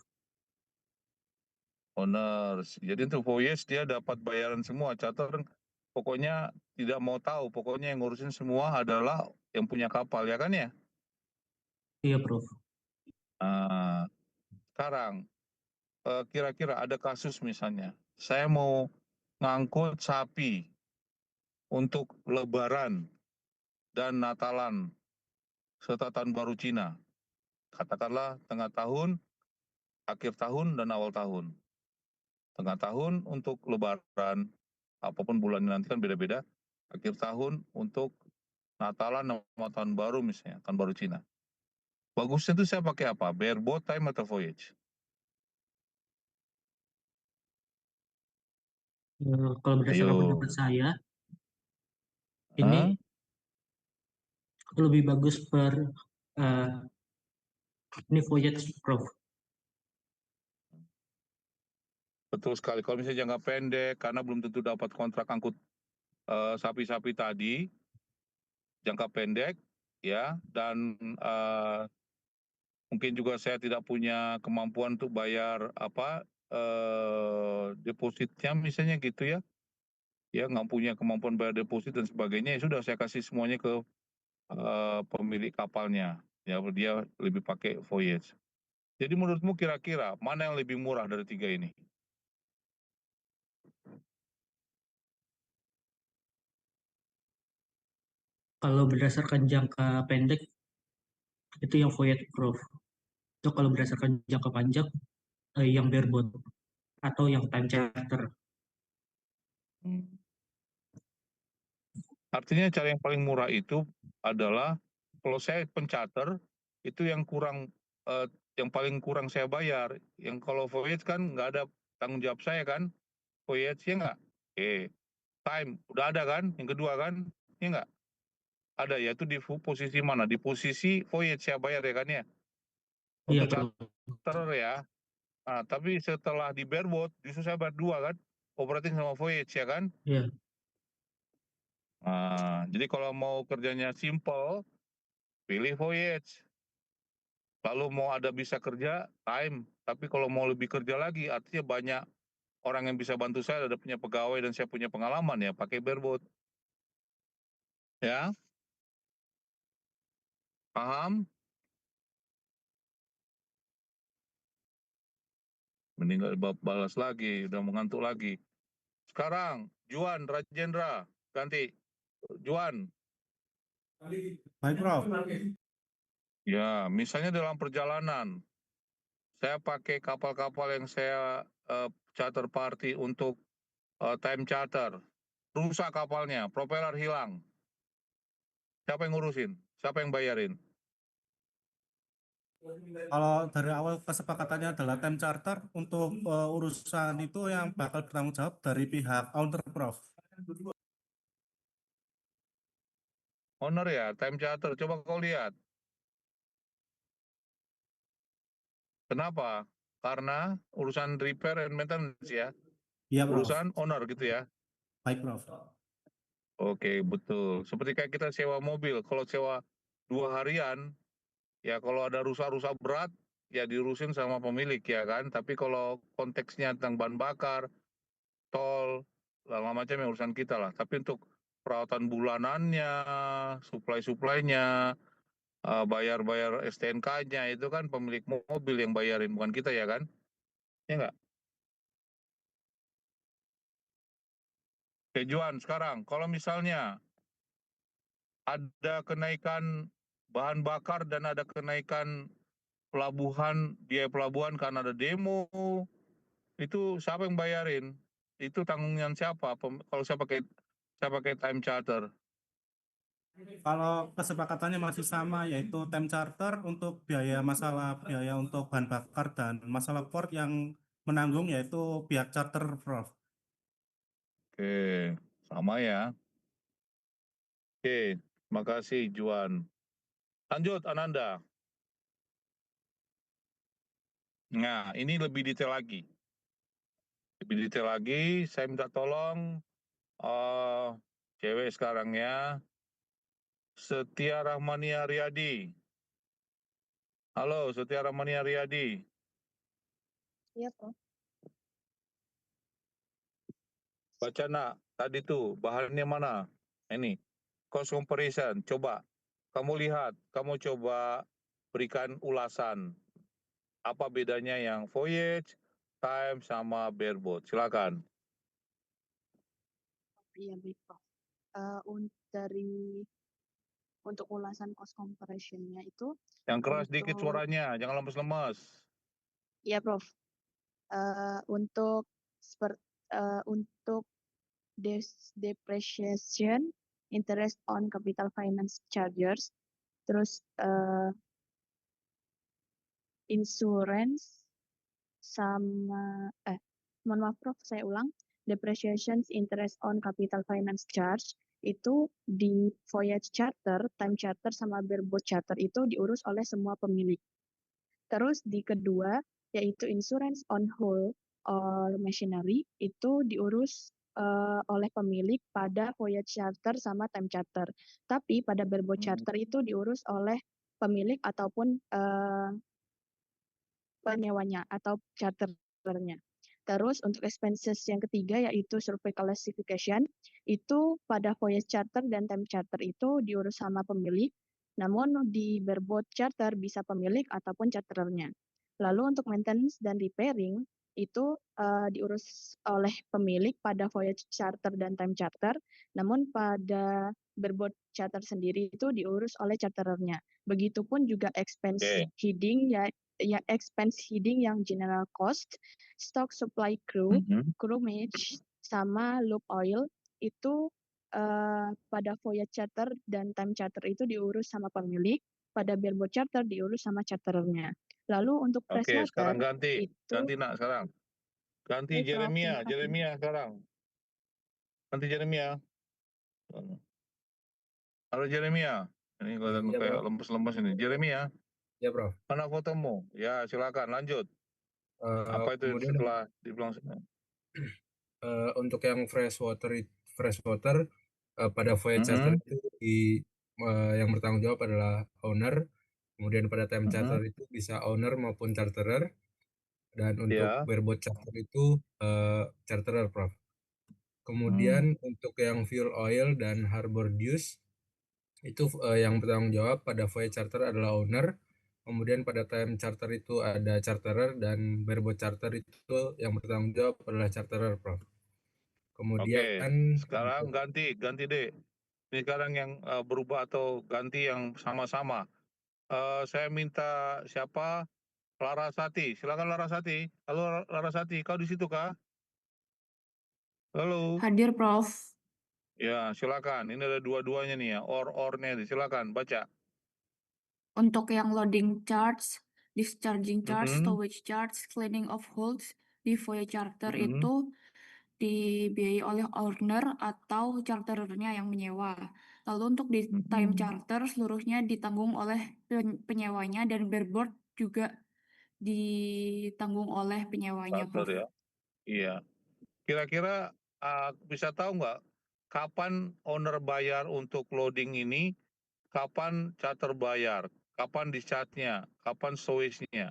Owners. Jadi untuk voyage dia dapat bayaran semua. Charter pokoknya tidak mau tahu. Pokoknya yang ngurusin semua adalah yang punya kapal ya kan ya? Iya Prof. Nah, sekarang kira-kira ada kasus misalnya, saya mau ngangkut sapi untuk Lebaran dan Natalan serta Tahun Baru Cina. Katakanlah tengah tahun, akhir tahun, dan awal tahun. Tengah tahun untuk Lebaran, apapun bulannya nanti kan beda-beda. Akhir tahun untuk Natalan sama Tahun Baru misalnya, Tahun Baru Cina. Bagusnya itu saya pakai apa? Bareboat time atau voyage? Kalau berdasarkan Ayo. pendapat saya, Hah? ini lebih bagus eh, ini voyage Prof. Betul sekali. Kalau misalnya jangka pendek, karena belum tentu dapat kontrak angkut sapi-sapi tadi, jangka pendek, ya, dan mungkin juga saya tidak punya kemampuan untuk bayar apa depositnya misalnya gitu ya nggak punya kemampuan bayar deposit dan sebagainya, ya sudah saya kasih semuanya ke pemilik kapalnya, ya dia lebih pakai voyage. Jadi menurutmu kira-kira mana yang lebih murah dari tiga ini? Kalau berdasarkan jangka pendek itu yang voyage Prof. Itu kalau berdasarkan jangka panjang yang bareboat atau yang time charter. Hmm. Artinya cara yang paling murah itu adalah kalau saya pencharter itu yang paling kurang saya bayar. Yang kalau voyage kan nggak ada tanggung jawab saya kan, voyage ya nggak? Time udah ada kan? Yang kedua kan? Ya nggak? Ada, yaitu di posisi mana? Di posisi voyage saya bayar ya kan ya? Iya Untuk Prof. charter ya. Nah, tapi setelah di bareboat justru saya bayar dua kan? Operating sama voyage ya kan? Iya. Nah, jadi kalau mau kerjanya simple, pilih voyage. Lalu mau ada bisa kerja, time. Tapi kalau mau lebih kerja lagi, artinya banyak orang yang bisa bantu saya, ada punya pegawai dan saya punya pengalaman ya, pakai bareboat. Ya, paham? Mending nggak balas lagi, udah mengantuk lagi. Sekarang, Juan Rajendra, ganti. Juan, Baik, Prof. ya misalnya dalam perjalanan, saya pakai kapal-kapal yang saya charter party untuk time charter. Rusak kapalnya, propeller hilang. Siapa yang ngurusin? Siapa yang bayarin? Kalau dari awal kesepakatannya adalah time charter, untuk urusan itu yang bakal bertanggung jawab dari pihak owner, Prof. Owner ya, time charter. Coba kau lihat. Kenapa? Karena urusan repair and maintenance ya. Iya, Prof. Urusan owner gitu ya. Baik, Prof. Oke, betul. Seperti kayak kita sewa mobil. Kalau sewa 2 harian, ya kalau ada rusak-rusak berat, ya diurusin sama pemilik ya kan. Tapi kalau konteksnya tentang bahan bakar, tol, segala macam yang urusan kita lah. Tapi untuk perawatan bulanannya, supply-supply-nya, bayar-bayar STNK-nya itu kan pemilik mobil yang bayarin, bukan kita ya kan? Ya nggak? Oke Juan, sekarang kalau misalnya ada kenaikan bahan bakar dan ada kenaikan biaya pelabuhan karena ada demo, itu siapa yang bayarin? Itu tanggungan siapa? Kalau saya pakai time charter. Kalau kesepakatannya masih sama, yaitu time charter untuk biaya untuk bahan bakar dan masalah port yang menanggung yaitu pihak charter, Prof. Oke, sama ya. Oke, makasih Juan. Lanjut Ananda. Nah, ini lebih detail lagi. Lebih detail lagi, saya minta tolong cewek sekarang ya, Setia Rahmania Riyadi. Halo, Setia Rahmania Riyadi. Iya, Prof. Baca nak, tadi tuh bahannya mana? Ini, cost comparison. Coba, kamu lihat, kamu coba berikan ulasan. Apa bedanya yang voyage, time, sama bareboat? Silakan. Iya, baik, Prof. Untuk ulasan cost comparison-nya itu Yang keras dikit untuk suaranya, jangan lemes-lemes. ya, Prof. Untuk depreciation, interest on capital finance charges, terus insurance sama mohon maaf Prof, saya ulang. Depreciation, interest on capital finance charge itu di voyage charter, time charter sama bareboat charter itu diurus oleh semua pemilik. Terus di kedua yaitu insurance on hull or machinery itu diurus oleh pemilik pada voyage charter sama time charter. Tapi pada bareboat charter itu diurus oleh pemilik ataupun penyewanya atau charternya. Terus untuk expenses yang ketiga yaitu survey classification, itu pada voyage charter dan time charter itu diurus sama pemilik, namun di bareboat charter bisa pemilik ataupun charternya. Lalu untuk maintenance dan repairing itu diurus oleh pemilik pada voyage charter dan time charter, namun pada bareboat charter sendiri itu diurus oleh charterernya. Begitupun juga expense heading expense heading yang general cost, stock supply crew, crew match, sama loop oil itu pada voyage charter dan time charter itu diurus sama pemilik, pada bareboat charter diurus sama charterernya. Lalu untuk Oke, sekarang freshwater ganti. itu Ganti nak sekarang. Ganti Baik, Prof. Jeremia, Terima kasih. Jeremia sekarang. Ganti Jeremia. Halo Jeremia. Ini kelihatan Iya, kayak Prof. lemes-lemes ini. Jeremia, Ya, Prof. mana fotomu? Ya, silakan lanjut. Apa itu Kemudian setelah dibilang untuk yang freshwater pada voyage charter itu yang bertanggung jawab adalah owner. Kemudian pada time charter itu bisa owner maupun charterer. Dan untuk Ya. bareboat charter itu charterer, Prof. Kemudian untuk yang fuel oil dan harbor dues itu yang bertanggung jawab pada voyage charter adalah owner. Kemudian pada time charter itu ada charterer dan bareboat charter itu yang bertanggung jawab adalah charterer, Prof. Kemudian sekarang ganti deh. Ini sekarang yang berubah atau ganti yang sama-sama. Saya minta siapa? Larasati. Silakan Larasati. Halo Larasati, kau di situ kah? Halo. Hadir, Prof. Ya, silakan. Ini ada dua-duanya nih ya. Or-ornya. Silakan baca. Untuk yang loading charge, discharging charge, stowage charge, cleaning of holds di voyage charter itu dibiayai oleh owner atau charterernya yang menyewa. Lalu untuk di time charter seluruhnya ditanggung oleh penyewanya dan bareboat juga ditanggung oleh penyewanya, Prof. Ya. Iya. Kira-kira bisa tahu nggak kapan owner bayar untuk loading ini, kapan charter bayar, kapan discharge-nya, kapan stowage-nya,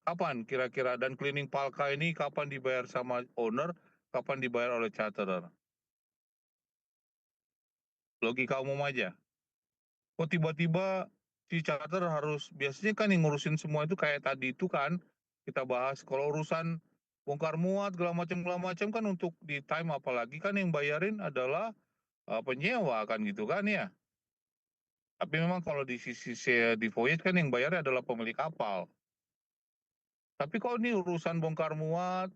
kapan kira-kira, dan cleaning palka ini kapan dibayar sama owner, kapan dibayar oleh charterer. Logika umum aja. Kok tiba-tiba si charter harus, biasanya kan yang ngurusin semua itu kayak tadi itu kan kita bahas, kalau urusan bongkar muat segala macam kan untuk di time, apalagi kan yang bayarin adalah penyewa kan gitu kan ya. Tapi memang kalau di sisi di voyage kan yang bayarnya adalah pemilik kapal. Tapi kalau ini urusan bongkar muat,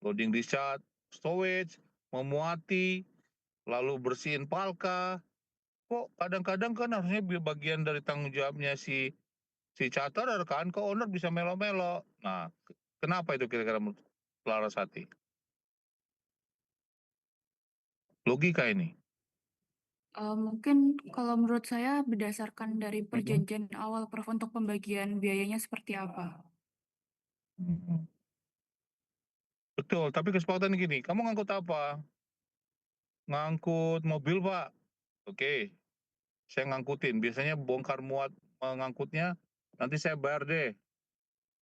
loading discharge, stowage, memuati, lalu bersihin palka, kok kadang-kadang kan harusnya bagian dari tanggung jawabnya si charterer kan, kok owner bisa melo-melo. Nah, kenapa itu kira-kira menurut Larasati? Logika ini. Mungkin kalau menurut saya berdasarkan dari perjanjian awal, Prof, untuk pembagian biayanya seperti apa? Mhm. Betul, tapi kesepakatan gini, "Kamu ngangkut apa?" "Ngangkut mobil, Pak." "Oke, saya ngangkutin, biasanya bongkar muat ngangkutnya nanti saya bayar deh,"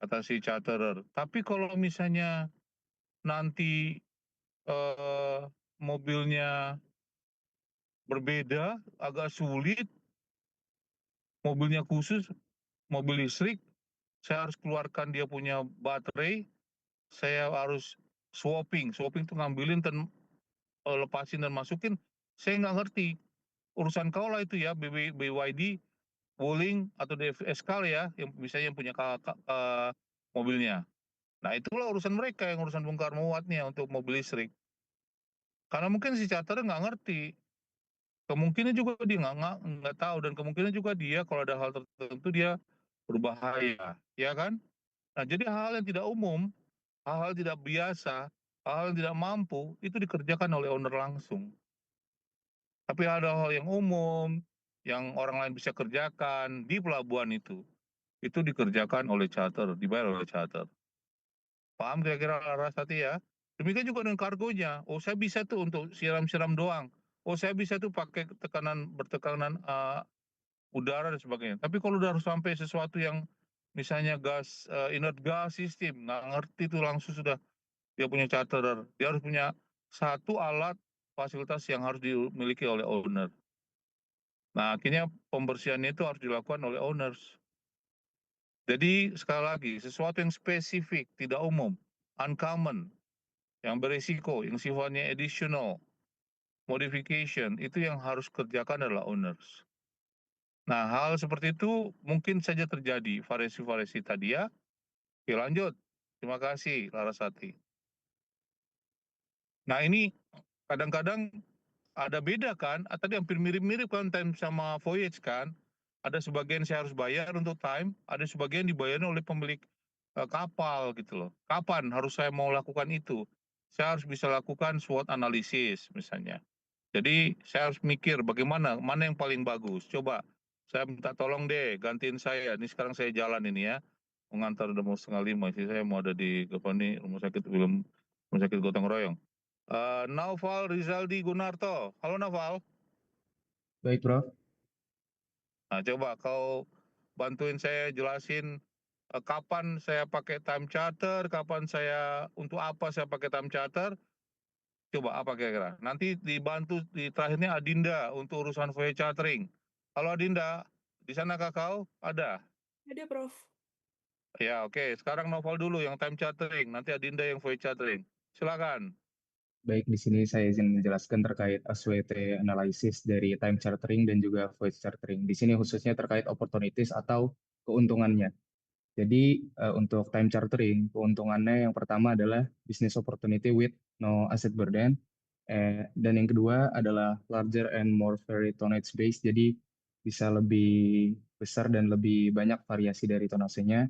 kata si charterer. "Tapi kalau misalnya nanti, mobilnya berbeda, agak sulit, mobilnya khusus, mobil listrik, saya harus keluarkan dia punya baterai, saya harus swapping tuh ngambilin dan, lepasin dan masukin, saya nggak ngerti. Urusan kau lah itu ya, BYD, Wuling, atau DFS ya, yang misalnya yang punya mobilnya. Nah, itulah urusan mereka yang urusan bongkar muatnya untuk mobil listrik. Karena mungkin si charterer nggak ngerti, kemungkinan juga dia nggak tahu, dan kemungkinan juga dia kalau ada hal tertentu dia berbahaya, ya kan? Nah, jadi hal-hal yang tidak umum, hal-hal tidak biasa, hal-hal yang tidak mampu, itu dikerjakan oleh owner langsung. Tapi ada hal yang umum, yang orang lain bisa kerjakan di pelabuhan itu dikerjakan oleh charter, dibayar oleh charter. Paham kira-kira Larasati ya? Demikian juga dengan kargonya. Oh, saya bisa tuh untuk siram-siram doang. Oh, saya bisa tuh pakai bertekanan udara dan sebagainya. Tapi kalau udah harus sampai sesuatu yang misalnya gas, inert gas system, nggak ngerti tuh langsung sudah dia punya charterer. Dia harus punya satu alat fasilitas yang harus dimiliki oleh owner. Nah, akhirnya pembersihannya itu harus dilakukan oleh owners. Jadi sekali lagi, sesuatu yang spesifik, tidak umum, uncommon, yang berisiko, yang sifatnya additional, modification, itu yang harus kerjakan adalah owners. Nah, hal seperti itu mungkin saja terjadi, variasi-variasi tadi ya. Oke, lanjut. Terima kasih, Larasati. Nah, ini kadang-kadang ada beda kan, tadi hampir mirip-mirip kan time sama voyage kan. Ada sebagian saya harus bayar untuk time, ada sebagian dibayar oleh pemilik kapal gitu loh. Kapan harus saya mau lakukan itu? Saya harus bisa lakukan SWOT analisis misalnya. Jadi saya harus mikir bagaimana, mana yang paling bagus. Coba saya minta tolong deh gantiin saya. Ini sekarang saya jalan ini ya. Mengantar udah mau 4:30, sih saya mau ada di rumah sakit Gotong Royong. Naufal Rizaldi Gunarto. Halo Naufal. Baik, Prof. Nah, coba kau bantuin saya jelasin kapan saya pakai time charter, kapan saya untuk apa saya pakai time charter. Coba apa kira-kira? Nanti dibantu di terakhirnya Adinda untuk urusan voyage chartering. Halo Adinda, di sana kau ada? Ada, Prof. Ya, oke. Sekarang Naufal dulu yang time chartering, nanti Adinda yang voyage chartering. Silakan. Baik, di sini saya izin menjelaskan terkait SWT analysis dari time chartering dan juga voyage chartering. Di sini khususnya terkait opportunities atau keuntungannya. Jadi untuk time chartering, keuntungannya yang pertama adalah business opportunity with no asset burden. Dan yang kedua adalah larger and more varied tonnage base. Jadi bisa lebih besar dan lebih banyak variasi dari tonasenya.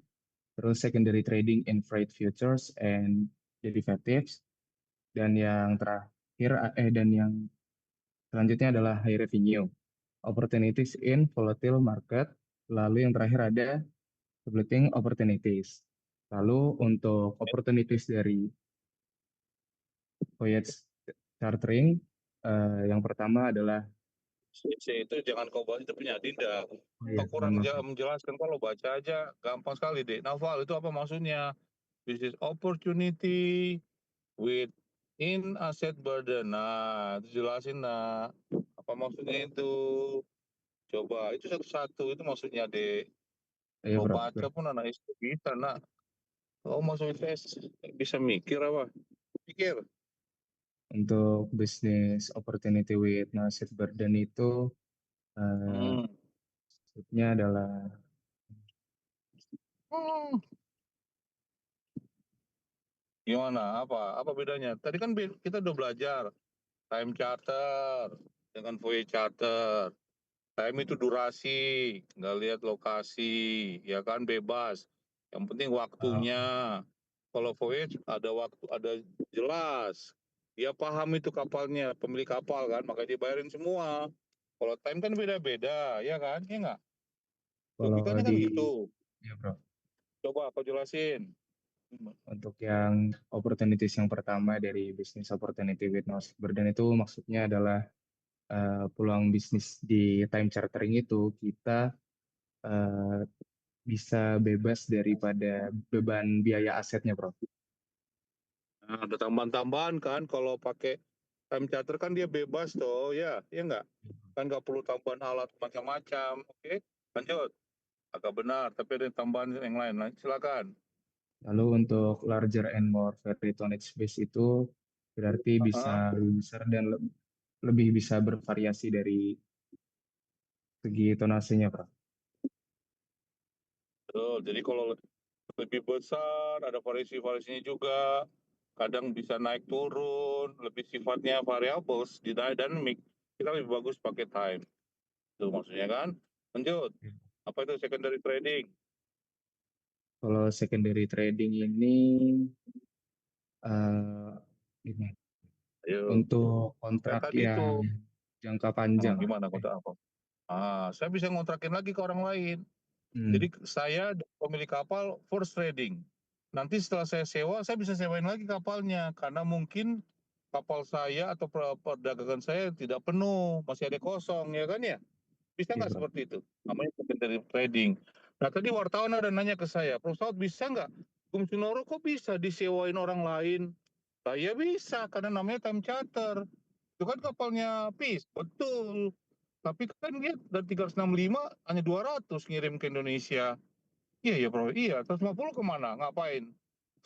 Terus secondary trading in freight futures and derivatives. Dan yang selanjutnya adalah high revenue, opportunities in volatile market. Lalu yang terakhir ada splitting opportunities. Lalu untuk opportunities dari voyage chartering, yang pertama adalah Itu jangan kau baca, itu punya Adinda. Kau ya, kurang menjelaskan, kalau baca aja gampang sekali deh. Naufal, itu apa maksudnya? Business opportunity with in asset burden. Nah, itu jelasin nak. Apa maksudnya itu? Coba, itu satu-satu, itu maksudnya deh. ya, Kau Prof. baca pun anak SD kita nak. Kau masuk IPS bisa mikir apa? Pikir. Untuk business opportunity with no asset burden itu maksudnya adalah Gimana? Apa bedanya? Tadi kan kita udah belajar time charter dengan voyage charter. Time itu durasi, nggak lihat lokasi, ya kan, bebas. Yang penting waktunya. Kalau voyage ada waktu, ada jelas. Dia paham itu kapalnya, pemilik kapal kan, makanya dibayarin semua. Kalau time kan beda-beda, ya kan? Iya nggak? kalau Logikanya kan di gitu. ya, Prof. Coba kau jelasin. Untuk yang opportunities yang pertama dari business opportunity with no risk burden itu maksudnya adalah peluang bisnis di time chartering itu kita eh, bisa bebas daripada beban biaya asetnya, Prof. Nah, ada tambahan-tambahan kan kalau pakai time charter kan dia bebas tuh, ya nggak? Kan nggak perlu tambahan alat macam-macam. Oke, lanjut. Agak benar, tapi ada tambahan yang lain. Silakan. Lalu untuk larger and more very tonnage base itu berarti bisa lebih besar dan lebih bisa bervariasi dari segi tonasenya, Prof. Betul. Jadi kalau lebih besar, ada variasi-variasinya juga. Kadang bisa naik turun, lebih sifatnya variabel di dynamic. Kita lebih bagus pakai time. Itu maksudnya kan. Lanjut. Apa itu secondary trading? Kalau secondary trading ini gimana? Ayo. Untuk kontrak Tadi itu. yang jangka panjang. Gimana kontrak apa? Saya bisa ngontrakin lagi ke orang lain. Hmm, Jadi saya pemilik kapal first trading. Nanti setelah saya sewa, saya bisa sewain lagi kapalnya karena mungkin kapal saya atau perdagangan saya tidak penuh, masih ada kosong, ya kan ya? Bisa iya, nggak Prof. seperti itu? Namanya secondary trading. Nah tadi wartawan ada nanya ke saya, Prof Saud bisa nggak? Bung Sunoro kok bisa disewain orang lain? Saya bisa karena namanya time charter. Itu kan kapalnya PIS, betul. Tapi kan dia dari 365 hanya 200 ngirim ke Indonesia. Iya ya bro, iya 150 kemana? Ngapain?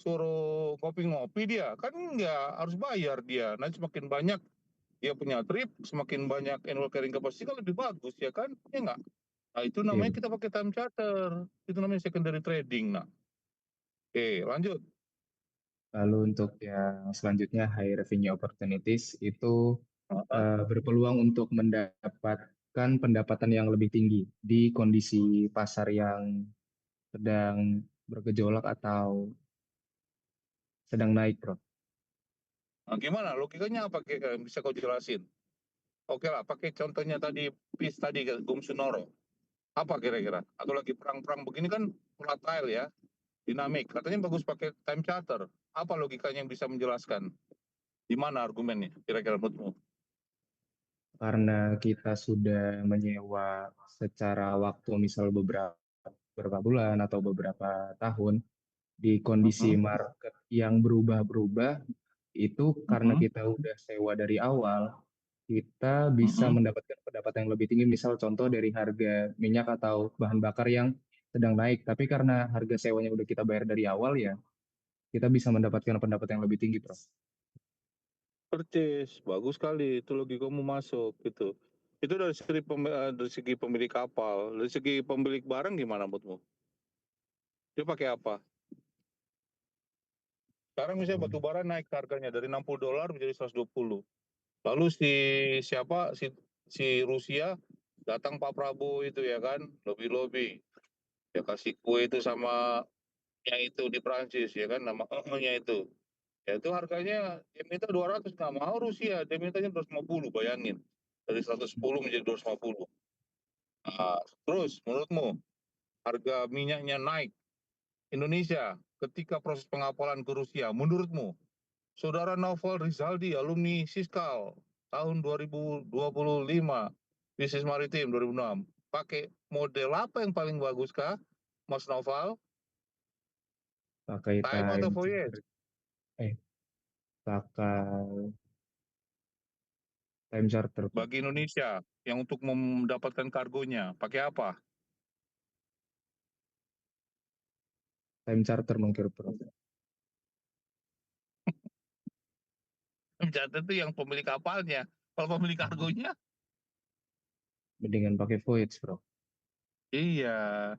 Suruh ngopi-ngopi dia? Kan enggak, harus bayar dia. Nanti semakin banyak dia punya trip, semakin banyak annual carrying capacity kan lebih bagus ya kan? Ya enggak? Nah itu Iya, namanya Prof. kita pakai time charter. Itu namanya secondary trading. Nah, oke lanjut. Lalu untuk yang selanjutnya high revenue opportunities itu Ah, berpeluang untuk mendapatkan pendapatan yang lebih tinggi di kondisi pasar yang sedang bergejolak atau sedang naik, Prof. Nah, gimana? Logikanya apa? Bisa kau jelasin? Oke lah, pakai contohnya tadi PIS tadi, Bung Sunoro. Apa kira-kira? Atau lagi perang-perang begini kan volatile ya, dinamik. Katanya bagus pakai time charter. Apa logikanya yang bisa menjelaskan? Di mana argumennya? Kira-kira menurutmu? Karena kita sudah menyewa secara waktu misal beberapa bulan atau beberapa tahun di kondisi market yang berubah-berubah itu karena kita udah sewa dari awal, kita bisa mendapatkan pendapatan yang lebih tinggi. Misal contoh dari harga minyak atau bahan bakar yang sedang naik, tapi karena harga sewanya udah kita bayar dari awal ya, kita bisa mendapatkan pendapatan yang lebih tinggi, Prof. Percis, bagus sekali. Itu logikamu masuk gitu. Itu dari segi pemilik kapal. Dari segi pemilik barang gimana menurutmu? Dia pakai apa? Sekarang misalnya batu bara naik harganya dari $60 menjadi 120. Lalu si Rusia datang Pak Prabowo itu ya kan, lobby-lobby. Ya kasih kue itu sama yang itu di Prancis ya kan, nama nya itu. Ya itu harganya dia minta 200, nggak mau Rusia, dia mintanya 250, bayangin. Dari 110 menjadi 250. Nah, terus menurutmu harga minyaknya naik Indonesia ketika proses pengapalan ke Rusia, menurutmu Saudara Novel Rizaldi, alumni Siskal tahun 2025, bisnis maritim 2006. Pakai model apa yang paling bagus kah, Mas Novel? Pakai Time atau time charter, voyage? pakai time charter, Prof. Bagi Indonesia, yang untuk mendapatkan kargonya, pakai apa? Time charter mungkin, Prof. Mencatat itu yang pemilik kapalnya. Kalau pemilik kargonya, Mendingan pakai voyage, Prof. iya.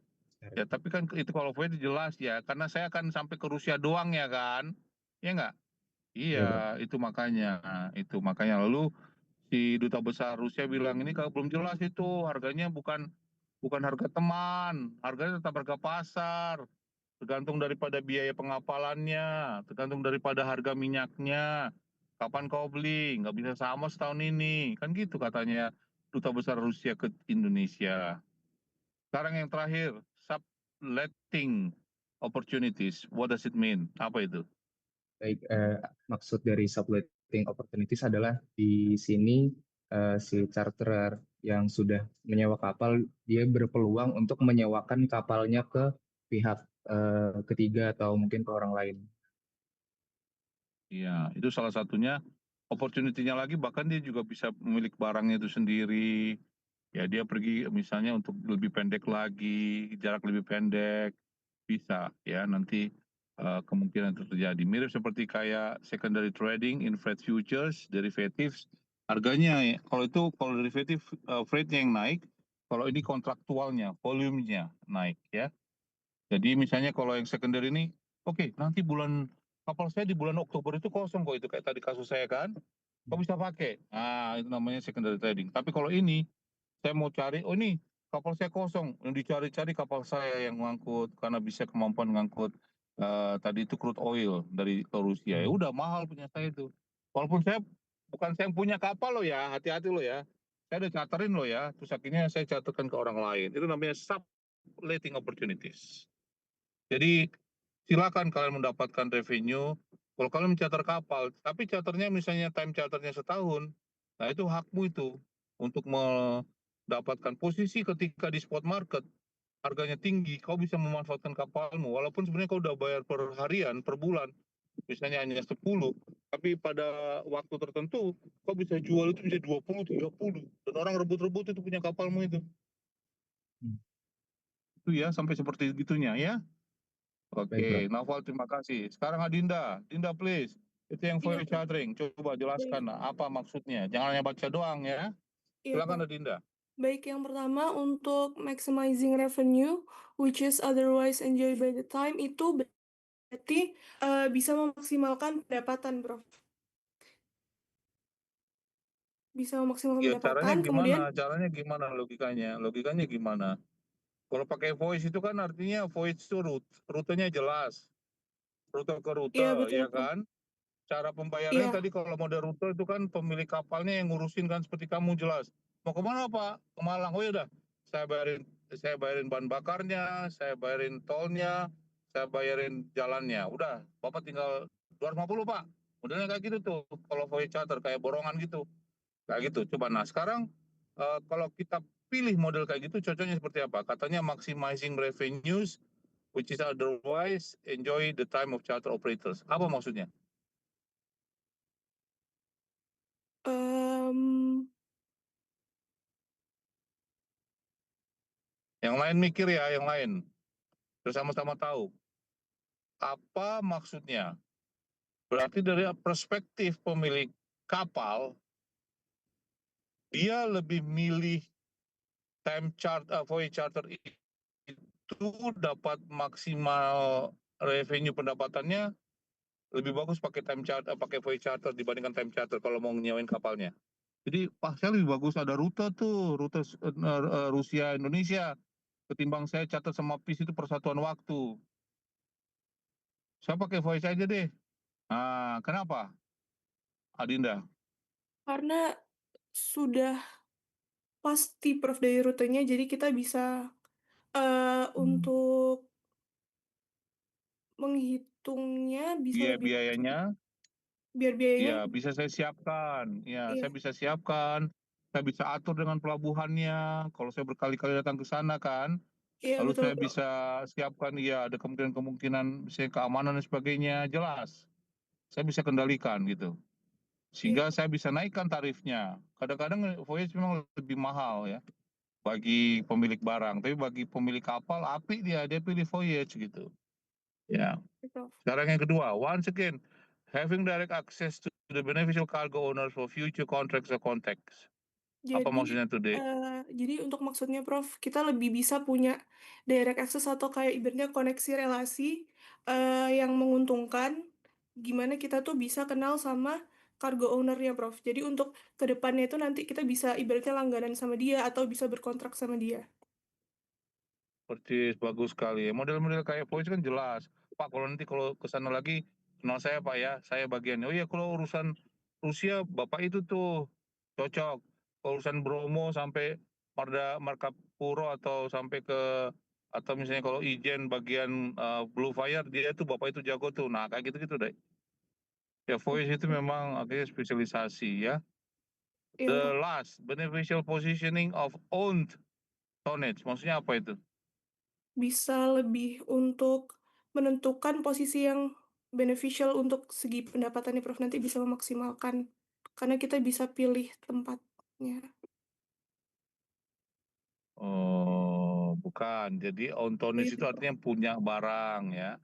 Ya, tapi kan itu kalau voyage jelas ya, karena saya akan sampai ke Rusia doang ya kan? Ya nggak? Iya, Prof. Iya, itu makanya. Itu makanya lalu si duta besar Rusia bilang ini kalau belum jelas itu harganya bukan bukan harga teman, harganya tetap harga pasar, tergantung daripada biaya pengapalannya, tergantung daripada harga minyaknya, kapan kau beli, nggak bisa sama setahun ini, kan gitu katanya duta besar Rusia ke Indonesia. Sekarang yang terakhir, subletting. opportunities. What does it mean? Apa itu? Baik, maksud dari subletting opportunities adalah di sini si charterer yang sudah menyewa kapal, dia berpeluang untuk menyewakan kapalnya ke pihak ketiga atau mungkin ke orang lain. Iya, itu salah satunya. Opportunity-nya lagi bahkan dia juga bisa memiliki barangnya itu sendiri. Ya dia pergi misalnya untuk lebih pendek lagi, jarak lebih pendek, bisa ya nanti kemungkinan itu terjadi. Mirip seperti kayak secondary trading in freight futures, derivatives. Harganya ya, kalau derivatif freight-nya yang naik, kalau ini kontraktualnya, volumenya naik ya. Jadi misalnya kalau yang secondary ini, oke, nanti kapal saya di bulan Oktober itu kosong kok, itu kayak tadi kasus saya kan, kok bisa pakai? Nah, itu namanya secondary trading. Tapi kalau ini, saya mau cari, oh ini kapal saya kosong, yang dicari-cari kapal saya yang ngangkut, karena bisa kemampuan ngangkut tadi itu crude oil dari ke Rusia. Ya udah mahal punya saya itu. Walaupun bukan saya yang punya kapal loh ya, hati-hati loh ya. Saya udah charterin loh ya, terus akhirnya saya catatkan ke orang lain. Itu namanya subletting opportunities. Jadi silakan kalian mendapatkan revenue. Kalau kalian mencatat kapal, tapi charternya misalnya time charternya setahun, nah itu hakmu itu untuk mendapatkan posisi ketika di spot market harganya tinggi, kau bisa memanfaatkan kapalmu. Walaupun sebenarnya kau udah bayar per harian, per bulan, misalnya hanya 10, tapi pada waktu tertentu kau bisa jual itu bisa 20, 30, dan orang rebut-rebut itu punya kapalmu itu. Itu ya sampai seperti gitunya ya. Oke, Naval terima kasih. Sekarang Adinda, Dinda please. Itu yang voice chartering, coba jelaskan apa maksudnya. Jangan hanya baca doang ya. Silakan Adinda. Baik, yang pertama untuk maximizing revenue, which is otherwise enjoyed by the time, itu berarti bisa memaksimalkan pendapatan, Prof. Bisa memaksimalkan Ya caranya pendapatan, kemudian Caranya gimana logikanya? Logikanya gimana? Kalau pakai voice itu kan artinya voice itu rutenya jelas. Rute ke rute, iya betul, ya Prof. kan? Cara pembayarannya Iya, tadi kalau mode rute itu kan pemilik kapalnya yang ngurusin kan seperti kamu jelas. Mau kemana Pak? Ke Malang. Oh ya udah, saya bayarin bahan bakarnya, saya bayarin tolnya, saya bayarin jalannya. Udah, Bapak tinggal 250 Pak. Modelnya kayak gitu tuh. Kalau voyage charter kayak borongan gitu. Kayak gitu. Coba nah sekarang kalau kita pilih model kayak gitu cocoknya seperti apa? Katanya maximizing revenues which is otherwise enjoy the time of charter operators. Apa maksudnya? Yang lain mikir ya, yang lain. Bersama-sama tahu. Apa maksudnya? Berarti dari perspektif pemilik kapal, dia lebih milih voyage charter itu dapat maksimal revenue pendapatannya lebih bagus pakai pakai voyage charter dibandingkan time charter kalau mau nyewain kapalnya. Jadi saya lebih bagus ada rute Rusia Indonesia ketimbang saya catat sama PIS itu persatuan waktu. Saya pakai voice aja deh. Nah, kenapa? Adinda. karena sudah pasti, Prof, dari rutenya, jadi kita bisa untuk menghitungnya bisa lebih Biayanya biar ya biayanya bisa saya siapkan. Ya, iya saya bisa siapkan. Saya bisa atur dengan pelabuhannya. Kalau saya berkali-kali datang ke sana kan, iya lalu betul, saya Prof. bisa siapkan ya ada kemungkinan misalnya keamanan dan sebagainya jelas. Saya bisa kendalikan gitu. Sehingga saya bisa naikkan tarifnya. Kadang-kadang voyage memang lebih mahal ya bagi pemilik barang, tapi bagi pemilik kapal api dia pilih voyage gitu. Ya. Prof. Sekarang yang kedua, once again, having direct access to the beneficial cargo owners for future contracts or contacts. Apa maksudnya tuh, Dek? Jadi untuk maksudnya, Prof, kita lebih bisa punya direct access atau kayak ibaratnya koneksi relasi yang menguntungkan, gimana kita tuh bisa kenal sama cargo owner-nya, Prof. Jadi untuk kedepannya itu nanti kita bisa ibaratnya langganan sama dia atau bisa berkontrak sama dia. Persis, bagus sekali. Model-model kayak voice kan jelas. Pak, kalau ke sana lagi, kenal saya Pak ya, saya bagian. Oh iya, kalau urusan Rusia, Bapak itu tuh cocok. Kalau urusan Bromo sampai Markapuro atau sampai ke atau misalnya kalau Ijen bagian Blue Fire dia tuh bapak itu jago tuh. Nah kayak gitu-gitu deh. Ya voice itu memang akhirnya spesialisasi ya. Iya, The Prof. last beneficial positioning of owned tonnage, maksudnya apa itu? Bisa lebih untuk menentukan posisi yang beneficial untuk segi pendapatannya, Prof. Nanti bisa memaksimalkan, karena kita bisa pilih tempatnya. Oh, bukan. Jadi owned tonnage itu artinya punya barang ya.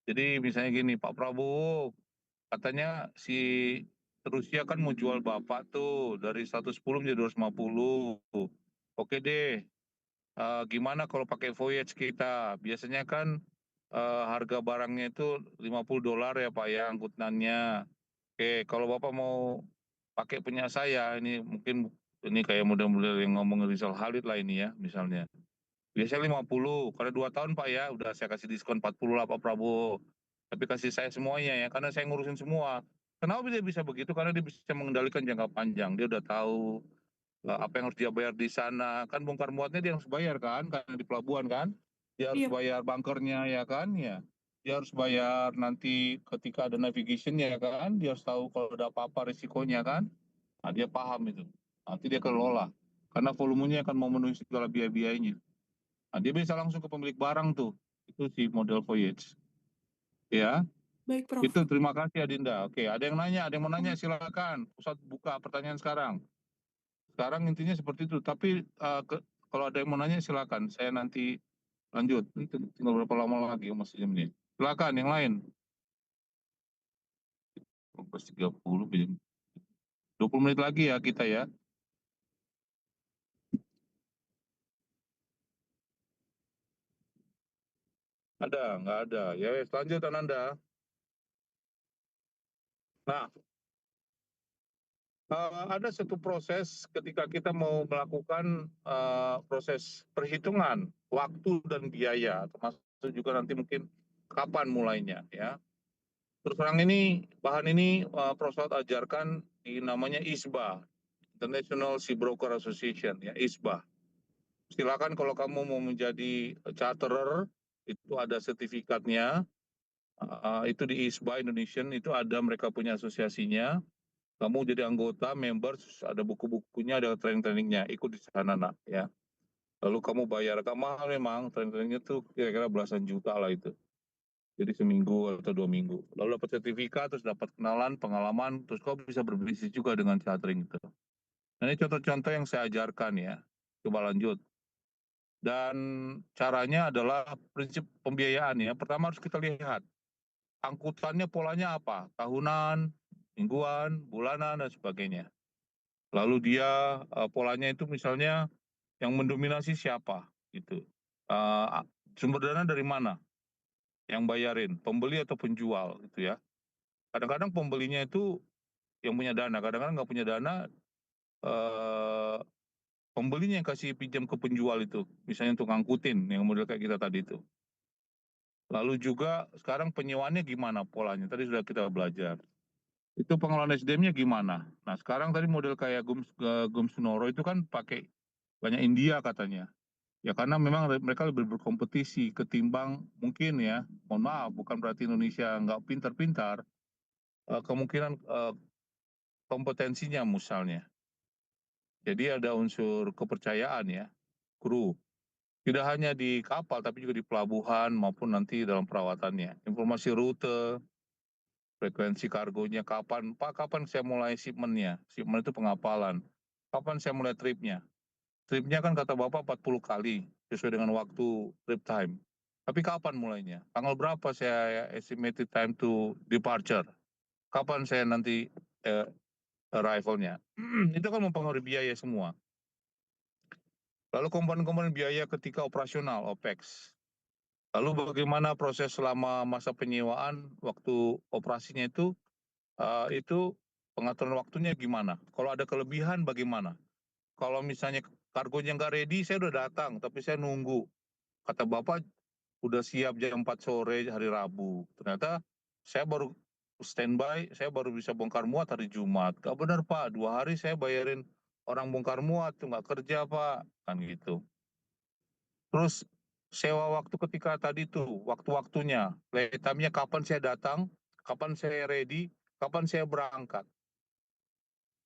Jadi misalnya gini, Pak Prabowo katanya si Rusia kan mau jual Bapak tuh dari 110 menjadi 250. Oke deh, gimana kalau pakai voyage kita? Biasanya kan harga barangnya itu $50 ya Pak ya, angkutannya. Oke, kalau Bapak mau pakai punya saya, ini mungkin ini kayak model-model yang ngomong Rizal Khalid lah ini ya, misalnya. Biasanya 50, karena 2 tahun Pak ya, udah saya kasih diskon 40 lah Pak Prabowo. Tapi kasih saya semuanya ya, karena saya ngurusin semua. Kenapa dia bisa begitu? Karena dia bisa mengendalikan jangka panjang. Dia udah tahu apa yang harus dia bayar di sana. Kan bongkar muatnya dia harus bayar kan, karena di pelabuhan kan. Dia harus bayar bunkernya ya kan, ya. Dia harus bayar nanti ketika ada navigation ya kan. Dia harus tahu kalau ada apa-apa risikonya kan. Nah, dia paham itu. Nanti dia kelola. Karena volumenya akan memenuhi segala biaya-biayanya. Nah, dia bisa langsung ke pemilik barang tuh. Itu si model voyage. Ya. Baik, Prof. Itu terima kasih Adinda. Oke, ada yang nanya, ada yang mau nanya silakan. Pusat buka pertanyaan sekarang. Sekarang intinya seperti itu. Tapi kalau ada yang mau nanya silakan. Saya nanti lanjut. Tinggal berapa lama lagi masih jam ini. Silakan yang lain. 30 20 menit lagi ya kita ya. Ada, nggak ada. Ya, lanjut Ananda. Nah, ada satu proses ketika kita mau melakukan proses perhitungan waktu dan biaya, termasuk juga nanti mungkin kapan mulainya ya. Terus terang ini bahan ini Prof. ajarkan di namanya ISBA, International Sea Broker Association ya, ISBA. Silakan kalau kamu mau menjadi charterer itu ada sertifikatnya. Itu di ISBA Indonesian itu ada mereka punya asosiasinya. Kamu jadi anggota, members, ada buku-bukunya, ada training-trainingnya, ikut di sana nak ya. Lalu kamu bayar, agak mahal memang, training-trainingnya tuh kira-kira belasan juta lah itu. Jadi seminggu atau 2 minggu. Lalu dapat sertifikat, terus dapat kenalan, pengalaman, terus kau bisa berbisnis juga dengan chartering itu. Nah, ini contoh-contoh yang saya ajarkan ya. Coba lanjut. Dan caranya adalah prinsip pembiayaan ya. Pertama harus kita lihat, angkutannya polanya apa? Tahunan, mingguan, bulanan, dan sebagainya. Lalu dia polanya itu misalnya yang mendominasi siapa gitu. Sumber dana dari mana yang bayarin, pembeli atau penjual gitu ya. Kadang-kadang pembelinya itu yang punya dana, kadang-kadang nggak punya dana, pembelinya yang kasih pinjam ke penjual itu, misalnya untuk ngangkutin yang model kayak kita tadi itu. Lalu juga sekarang penyewaannya gimana polanya, tadi sudah kita belajar. Itu pengelolaan SDM-nya gimana. Nah sekarang tadi model kayak Gumsunoro itu kan pakai banyak India katanya. Ya karena memang mereka lebih berkompetisi ketimbang mungkin ya, mohon maaf, bukan berarti Indonesia nggak pintar-pintar, kemungkinan kompetensinya misalnya. Jadi ada unsur kepercayaan ya, kru. Tidak hanya di kapal, tapi juga di pelabuhan maupun nanti dalam perawatannya. Informasi rute, frekuensi kargonya, kapan, Pak, kapan saya mulai shipment-nya? Shipment itu pengapalan. Kapan saya mulai trip-nya? Tripnya kan kata Bapak 40 kali, sesuai dengan waktu trip time. Tapi kapan mulainya? Tanggal berapa saya estimated time to departure? Kapan saya nanti arrival-nya? Itu kan mempengaruhi biaya semua. Lalu komponen-komponen biaya ketika operasional, OPEX. Lalu bagaimana proses selama masa penyewaan, waktu operasinya itu pengaturan waktunya gimana? Kalau ada kelebihan bagaimana? Kalau misalnya kargonya nggak ready, saya udah datang, tapi saya nunggu. Kata Bapak, udah siap jam 4 sore hari Rabu. Ternyata saya baru standby, saya baru bisa bongkar muat hari Jumat. Gak benar Pak, 2 hari saya bayarin orang bongkar muat, nggak kerja Pak. Kan gitu. Terus sewa waktu ketika tadi tuh, waktu-waktunya, lead time-nya kapan saya datang, kapan saya ready, kapan saya berangkat,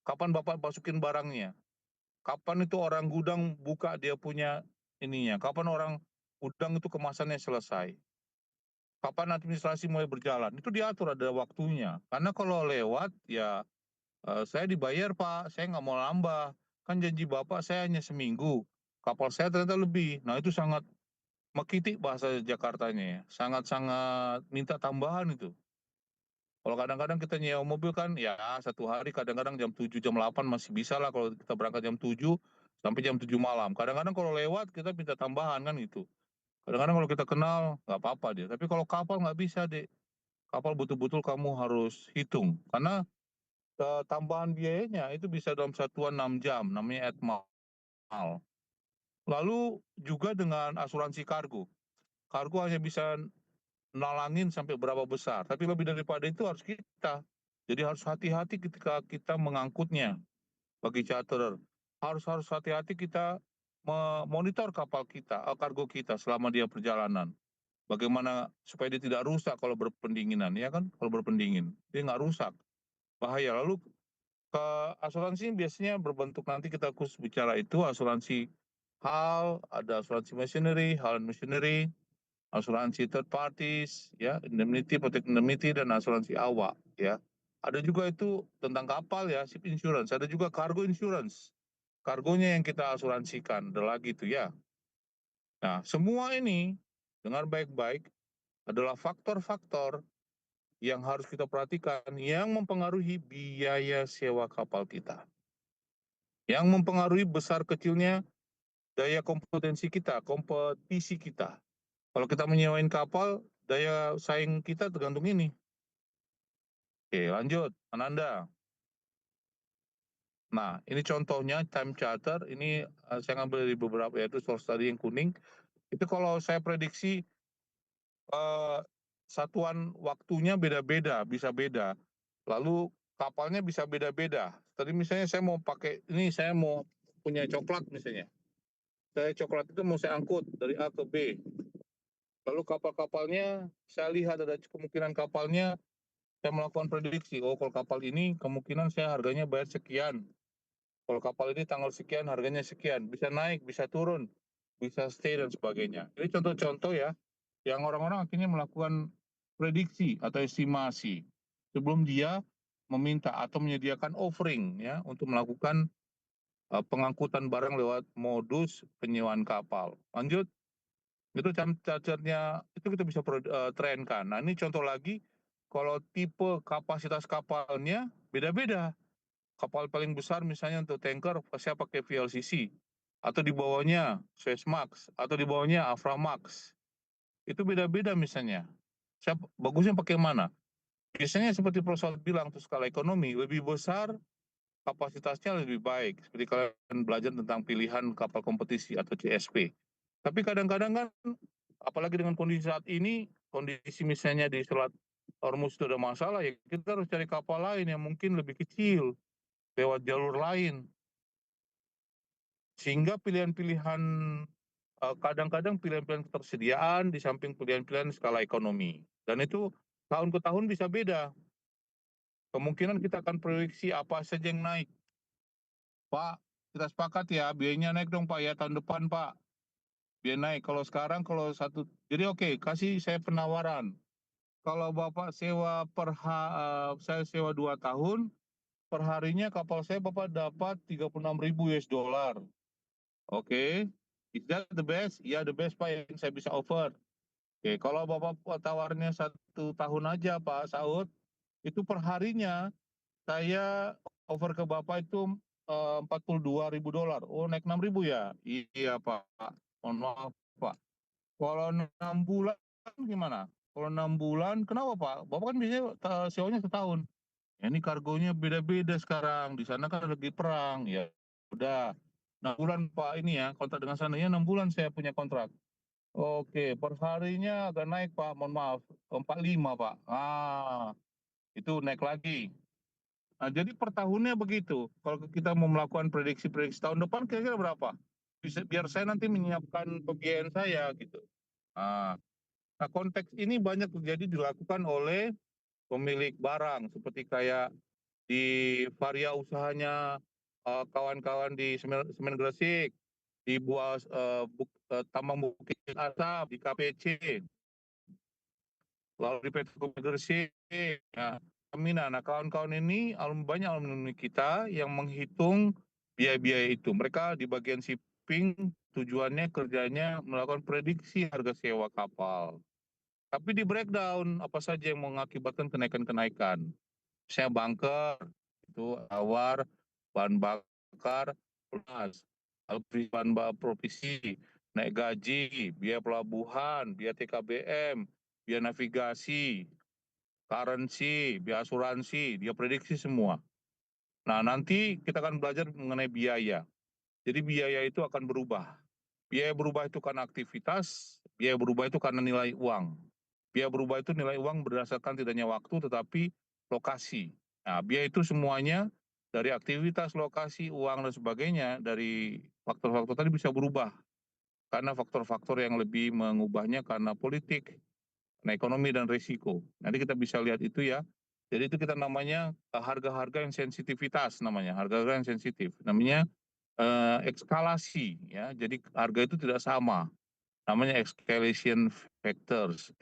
kapan Bapak masukin barangnya, kapan itu orang gudang buka dia punya ininya, kapan orang gudang itu kemasannya selesai, kapan administrasi mulai berjalan, itu diatur ada waktunya. Karena kalau lewat ya saya dibayar Pak, saya nggak mau nambah, kan janji Bapak saya hanya seminggu, kapal saya ternyata lebih. Nah itu sangat mekitik bahasa Jakartanya ya, sangat-sangat minta tambahan itu. Kalau kadang-kadang kita nyewa mobil kan ya 1 hari kadang-kadang jam 7 jam 8 masih bisa lah kalau kita berangkat jam 7 sampai jam 7 malam. Kadang-kadang kalau lewat kita minta tambahan kan gitu. Kadang-kadang kalau kita kenal nggak apa-apa dia. Tapi kalau kapal nggak bisa deh. Kapal betul-betul kamu harus hitung. Karena tambahan biayanya itu bisa dalam satuan 6 jam, namanya atmal. Lalu juga dengan asuransi kargo. Kargo hanya bisa nalangin sampai berapa besar, tapi lebih daripada itu harus kita. Jadi harus hati-hati ketika kita mengangkutnya bagi charterer. Harus hati-hati kita memonitor kapal kita, kargo kita selama dia perjalanan. Bagaimana supaya dia tidak rusak kalau berpendinginan, ya kan? Kalau berpendingin, dia nggak rusak, bahaya. Lalu ke asuransi biasanya berbentuk nanti kita khusus bicara itu asuransi hal, ada asuransi machinery, hull and machinery, asuransi third parties, ya, indemnity, protect indemnity, dan asuransi awak, ya. Ada juga itu tentang kapal ya, ship insurance. Ada juga cargo insurance, kargonya yang kita asuransikan, ada lagi tuh ya. Nah, semua ini dengar baik-baik adalah faktor-faktor yang harus kita perhatikan yang mempengaruhi biaya sewa kapal kita. Yang mempengaruhi besar kecilnya daya kompetensi kita, kompetisi kita. Kalau kita menyewain kapal, daya saing kita tergantung ini. Oke, lanjut, Ananda. Nah, ini contohnya time charter. Ini saya ngambil dari beberapa, yaitu source tadi yang kuning. Itu kalau saya prediksi satuan waktunya beda-beda, bisa beda. Lalu kapalnya bisa beda-beda. Tadi misalnya saya mau pakai, ini saya mau punya coklat misalnya. Saya coklat itu mau saya angkut dari A ke B. Lalu kapal-kapalnya, saya lihat ada kemungkinan kapalnya, saya melakukan prediksi, oh kalau kapal ini kemungkinan saya harganya bayar sekian. Kalau kapal ini tanggal sekian harganya sekian, bisa naik, bisa turun, bisa stay dan sebagainya. Ini contoh-contoh ya, yang orang-orang akhirnya melakukan prediksi atau estimasi sebelum dia meminta atau menyediakan offering ya untuk melakukan pengangkutan barang lewat modus penyewaan kapal. Lanjut, itu charternya itu kita bisa trenkan. Nah ini contoh lagi, kalau tipe kapasitas kapalnya beda-beda. Kapal paling besar misalnya untuk tanker saya pakai VLCC, atau di bawahnya Suezmax, atau di bawahnya Aframax. Itu beda-beda misalnya. Saya bagusnya pakai mana? Biasanya seperti Prof. bilang, untuk skala ekonomi lebih besar, kapasitasnya lebih baik. Seperti kalian belajar tentang pilihan kapal kompetisi atau CSP. Tapi kadang-kadang kan, apalagi dengan kondisi saat ini, kondisi misalnya di Selat Hormuz itu ada masalah, ya kita harus cari kapal lain yang mungkin lebih kecil, lewat jalur lain. Sehingga pilihan-pilihan, kadang-kadang pilihan-pilihan ketersediaan di samping pilihan-pilihan skala ekonomi. Dan itu tahun ke tahun bisa beda. Kemungkinan kita akan prediksi apa saja yang naik. Pak, kita sepakat ya, biayanya naik dong Pak ya, tahun depan Pak. Biaya naik. Kalau sekarang, kalau satu, jadi oke, kasih saya penawaran. Kalau Bapak sewa saya sewa 2 tahun, per harinya kapal saya Bapak dapat 36.000 US dollar. Oke, is that the best? Ya, the best Pak yang saya bisa offer. Oke, kalau Bapak tawarnya 1 tahun aja Pak Saud, itu per harinya saya offer ke Bapak itu 42.000 dolar. Oh, naik 6.000 ya? Iya Pak, mohon maaf Pak. Kalau 6 bulan gimana? Kalau 6 bulan, kenapa Pak? Bapak kan biasanya sewanya setahun. Ya, ini kargonya beda-beda sekarang. Di sana kan lagi perang. Ya udah, 6 bulan Pak ini ya, kontrak dengan sananya 6 bulan saya punya kontrak. Oke, per harinya agak naik Pak, mohon maaf. 45 Pak. Itu naik lagi. Nah, jadi per tahunnya begitu. Kalau kita mau melakukan prediksi tahun depan kira-kira berapa? Biar saya nanti menyiapkan pembiayaan saya gitu. Nah, konteks ini banyak terjadi dilakukan oleh pemilik barang, seperti kayak di varia usahanya kawan-kawan di Semen Gresik, di tambang Bukit Asam, di KPC, lalu di PT Gresik. Nah, nah kawan-kawan ini banyak alumni kita yang menghitung biaya-biaya itu. Mereka di bagian shipping tujuannya kerjanya melakukan prediksi harga sewa kapal. Tapi di breakdown apa saja yang mengakibatkan kenaikan-kenaikan. Misalnya bunker, itu awar, bahan bakar, plus bahan provisi, naik gaji, biaya pelabuhan, biaya TKBM, biaya navigasi, currency, biaya asuransi, dia prediksi semua. Nah, nanti kita akan belajar mengenai biaya. Jadi biaya itu akan berubah. Biaya berubah itu karena aktivitas, biaya berubah itu karena nilai uang. Biaya berubah itu nilai uang berdasarkan tidak hanya waktu tetapi lokasi. Nah, biaya itu semuanya dari aktivitas, lokasi, uang dan sebagainya, dari faktor-faktor tadi bisa berubah. Karena faktor-faktor yang lebih mengubahnya karena politik, karena ekonomi dan risiko. Nanti kita bisa lihat itu ya. Jadi itu kita namanya harga-harga yang sensitivitas namanya, harga-harga yang sensitif. Namanya eskalasi ya. Jadi harga itu tidak sama. Namanya escalation factors,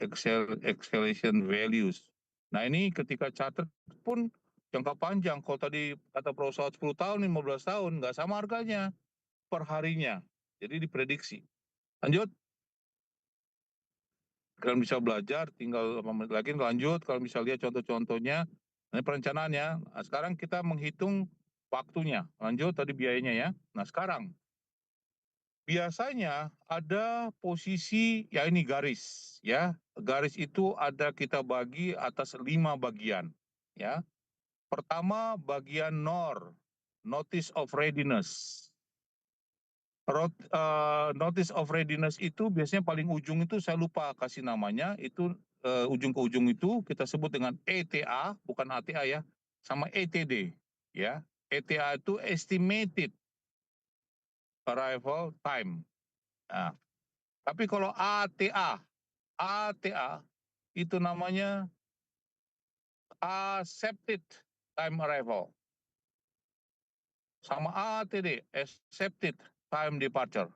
escalation values. Nah, ini ketika charter pun jangka panjang. Kalau tadi kata perusahaan 10 tahun, 15 tahun, nggak sama harganya per harinya. Jadi diprediksi. Lanjut. Kalian bisa belajar, tinggal lagi lanjut. Kalau bisa lihat contoh-contohnya, ini perencanaannya. Nah, sekarang kita menghitung waktunya. Lanjut, tadi biayanya ya. Nah, sekarang biasanya ada posisi, ya ini garis ya. Garis itu ada kita bagi atas 5 bagian ya. Pertama bagian NOR, Notice of Readiness. Notice of Readiness itu biasanya paling ujung itu saya lupa kasih namanya, itu ujung ke ujung itu kita sebut dengan ETA, bukan ATA ya, sama ETD ya. ETA itu Estimated Arrival Time. Nah, tapi kalau ATA itu namanya Accepted Time Arrival. Sama ATD, Accepted Time Departure.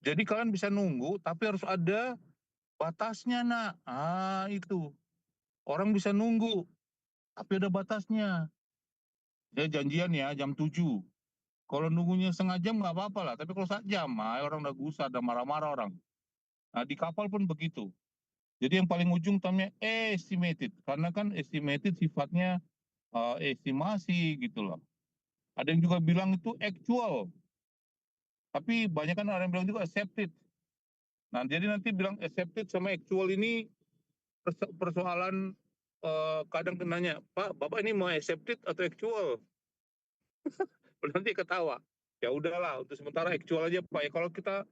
Jadi kalian bisa nunggu, tapi harus ada batasnya, nak. Itu. Orang bisa nunggu, tapi ada batasnya. Ya janjian ya, jam 7. Kalau nunggunya setengah jam nggak apa-apa lah, tapi kalau 1 jam, orang udah gusar, udah marah-marah orang. Nah, di kapal pun begitu. Jadi yang paling ujung namanya estimated, karena kan estimated sifatnya estimasi gitu loh. Ada yang juga bilang itu actual, tapi banyak kan orang yang bilang juga accepted. Nah, jadi nanti bilang accepted sama actual ini persoalan kadang nanya, Pak, Bapak ini mau accepted atau actual? Nanti ketawa. Ya udahlah, untuk sementara actual aja Pak. Ya kalau kita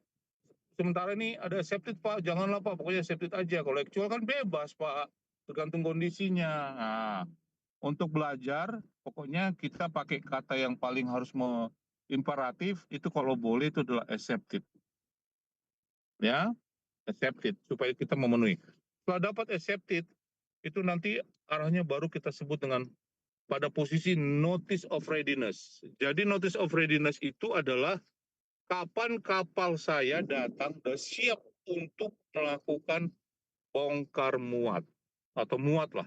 sementara ini ada accepted Pak, janganlah Pak, pokoknya accepted aja. Kalau actual kan bebas Pak, tergantung kondisinya. Nah, untuk belajar, pokoknya kita pakai kata yang paling harus imperatif, itu kalau boleh itu adalah accepted. Ya, accepted, supaya kita memenuhi. Setelah dapat accepted, itu nanti arahnya baru kita sebut dengan pada posisi notice of readiness. Jadi notice of readiness itu adalah kapan kapal saya datang dan siap untuk melakukan bongkar muat atau muat lah.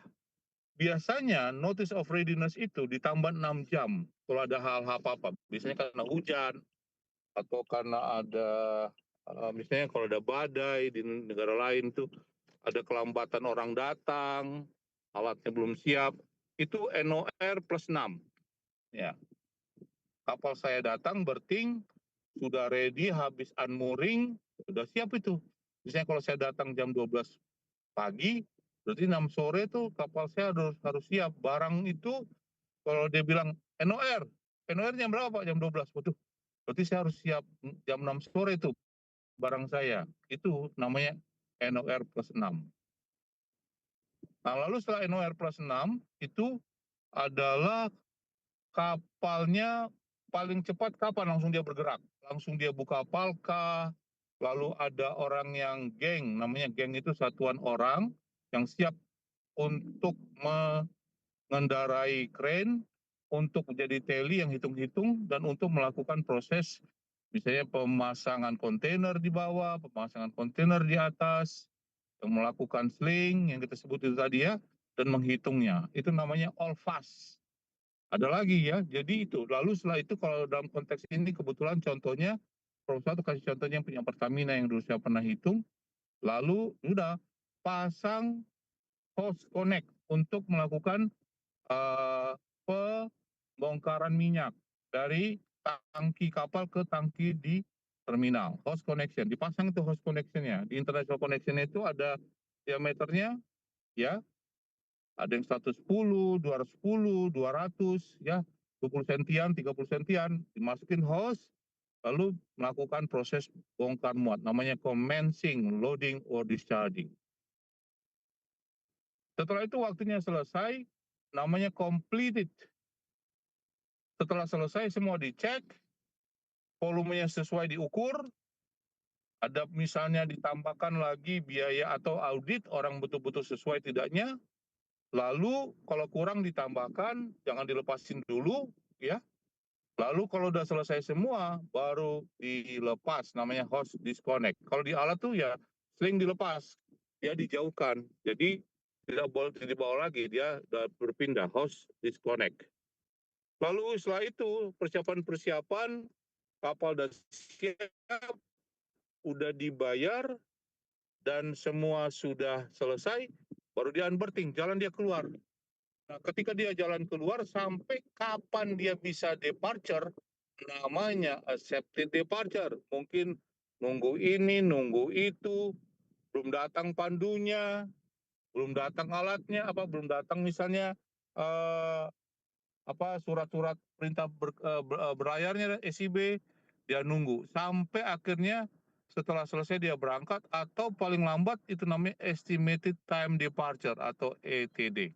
Biasanya notice of readiness itu ditambah 6 jam kalau ada hal-hal apa-apa. Biasanya karena hujan atau karena ada misalnya kalau ada badai di negara lain tuh ada kelambatan orang datang, alatnya belum siap, itu NOR plus 6. Ya. Kapal saya datang berting, sudah ready, habis unmooring, sudah siap itu. Misalnya kalau saya datang jam 12 pagi, berarti 6 sore tuh kapal saya harus siap. Barang itu kalau dia bilang NOR jam berapa Pak? Jam 12. Waduh, berarti saya harus siap jam 6 sore itu barang saya. Itu namanya NOR plus 6. Nah, lalu setelah NOR plus 6, itu adalah kapalnya paling cepat kapan langsung dia bergerak? Langsung dia buka palka, lalu ada orang yang geng, namanya geng itu satuan orang yang siap untuk mengendarai crane, untuk menjadi teli yang hitung-hitung, dan untuk melakukan proses misalnya pemasangan kontainer di bawah, pemasangan kontainer di atas, yang melakukan sling yang kita sebut itu tadi ya, dan menghitungnya. Itu namanya all fast. Ada lagi ya, jadi itu. Lalu setelah itu kalau dalam konteks ini kebetulan contohnya, Profesor kasih contohnya yang punya Pertamina yang dulu saya pernah hitung, lalu sudah pasang hose connect untuk melakukan pembongkaran minyak dari tangki kapal ke tangki di terminal. Hose connection, dipasang itu hose connectionnya. Di international connection itu ada diameternya, ya, ada yang 110, 210, 200, ya, 20 sentian, 30 sentian, dimasukin hose, lalu melakukan proses bongkar muat, namanya commencing, loading, or discharging. Setelah itu waktunya selesai, namanya completed. Setelah selesai semua dicek, volumenya sesuai diukur, ada misalnya ditambahkan lagi biaya atau audit, orang betul-betul sesuai tidaknya, lalu kalau kurang ditambahkan, jangan dilepasin dulu, ya. Lalu kalau udah selesai semua, baru dilepas, namanya hose disconnect. Kalau di alat tuh ya sling dilepas, ya dijauhkan. Jadi tidak boleh dibawa lagi, dia udah berpindah, hose disconnect. Lalu setelah itu persiapan-persiapan, kapal udah siap, udah dibayar, dan semua sudah selesai, baru dia unberthing, jalan dia keluar. Nah, ketika dia jalan keluar, sampai kapan dia bisa departure, namanya accepted departure. Mungkin nunggu ini, nunggu itu, belum datang pandunya, belum datang alatnya, belum datang misalnya surat-surat perintah berlayarnya SIB, dia nunggu sampai akhirnya setelah selesai dia berangkat, atau paling lambat itu namanya estimated time departure atau ETD.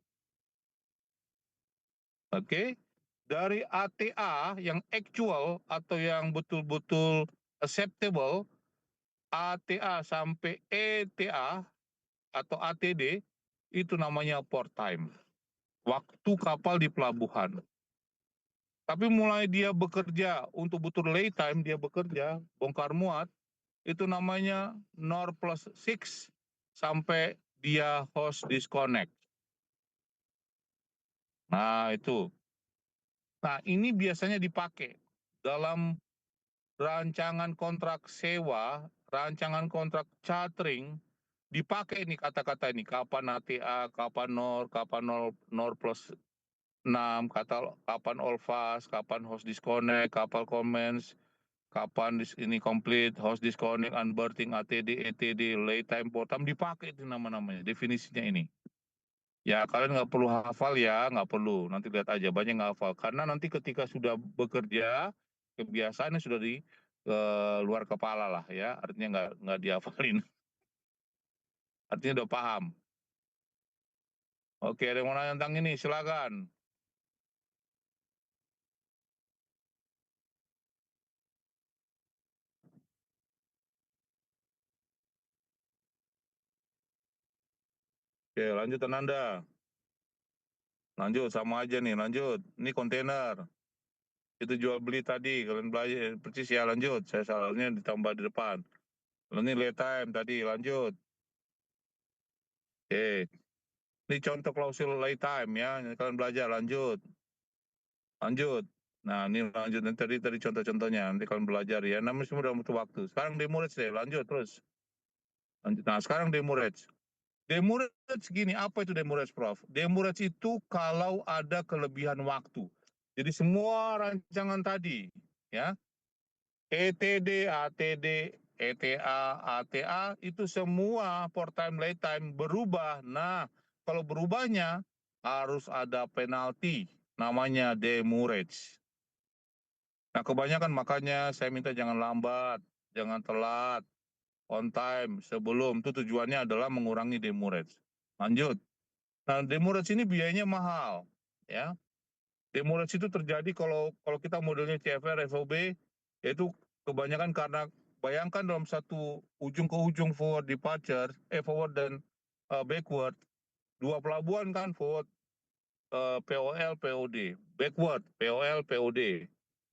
Oke, dari ATA yang actual atau yang betul-betul acceptable, ATA sampai ETA atau ATD, itu namanya port time, waktu kapal di pelabuhan. Tapi mulai dia bekerja untuk betul lay time, dia bekerja bongkar muat, itu namanya NOR plus 6 sampai dia hose disconnect. Nah itu. Nah ini biasanya dipakai dalam rancangan kontrak sewa, rancangan kontrak chartering, dipakai ini kata-kata ini, kapan ATA, kapan NOR plus 6, kapan all fast, kapan hose disconnect, kapal commence, kapan ini complete, hose disconnect, unberthing, ATD, ETD, lay time, port time, dipakai itu nama-namanya, definisinya ini. Ya kalian nggak perlu hafal ya, nggak perlu, nanti lihat aja, banyak nggak hafal. Karena nanti ketika sudah bekerja, kebiasaannya sudah di luar kepala lah ya, artinya nggak dihafalin. Artinya udah paham. Oke, ada yang mau nanya tentang ini, silakan. Oke, lanjut Ananda. Lanjut, sama aja nih, lanjut. Ini kontainer. Itu jual beli tadi, kalian belajar persis ya, lanjut. Saya salahnya ditambah di depan. Lalu ini lay time tadi, lanjut. Oke. Ini contoh klausul lay time ya, kalian belajar, lanjut. Lanjut. Nah, ini lanjut, tadi contoh-contohnya, nanti kalian belajar ya. Namanya semua dalam waktu. Sekarang demurrage deh, lanjut terus. Lanjut. Nah, sekarang demurrage. Demurrage gini, apa itu demurrage, Prof? Demurrage itu kalau ada kelebihan waktu. Jadi semua rancangan tadi, ya, ETD, ATD, ETA, ATA, itu semua port time, lay time berubah. Nah, kalau berubahnya harus ada penalti, namanya demurrage. Nah, kebanyakan makanya saya minta jangan lambat, jangan telat, on time, sebelum. Itu tujuannya adalah mengurangi demurrage. Lanjut. Nah, demurrage ini biayanya mahal, ya. Demurrage itu terjadi kalau kita modelnya CFR, FOB, yaitu kebanyakan karena bayangkan dalam satu ujung ke ujung forward departure, forward dan backward, 2 pelabuhan kan, forward POL, POD, backward, POL, POD,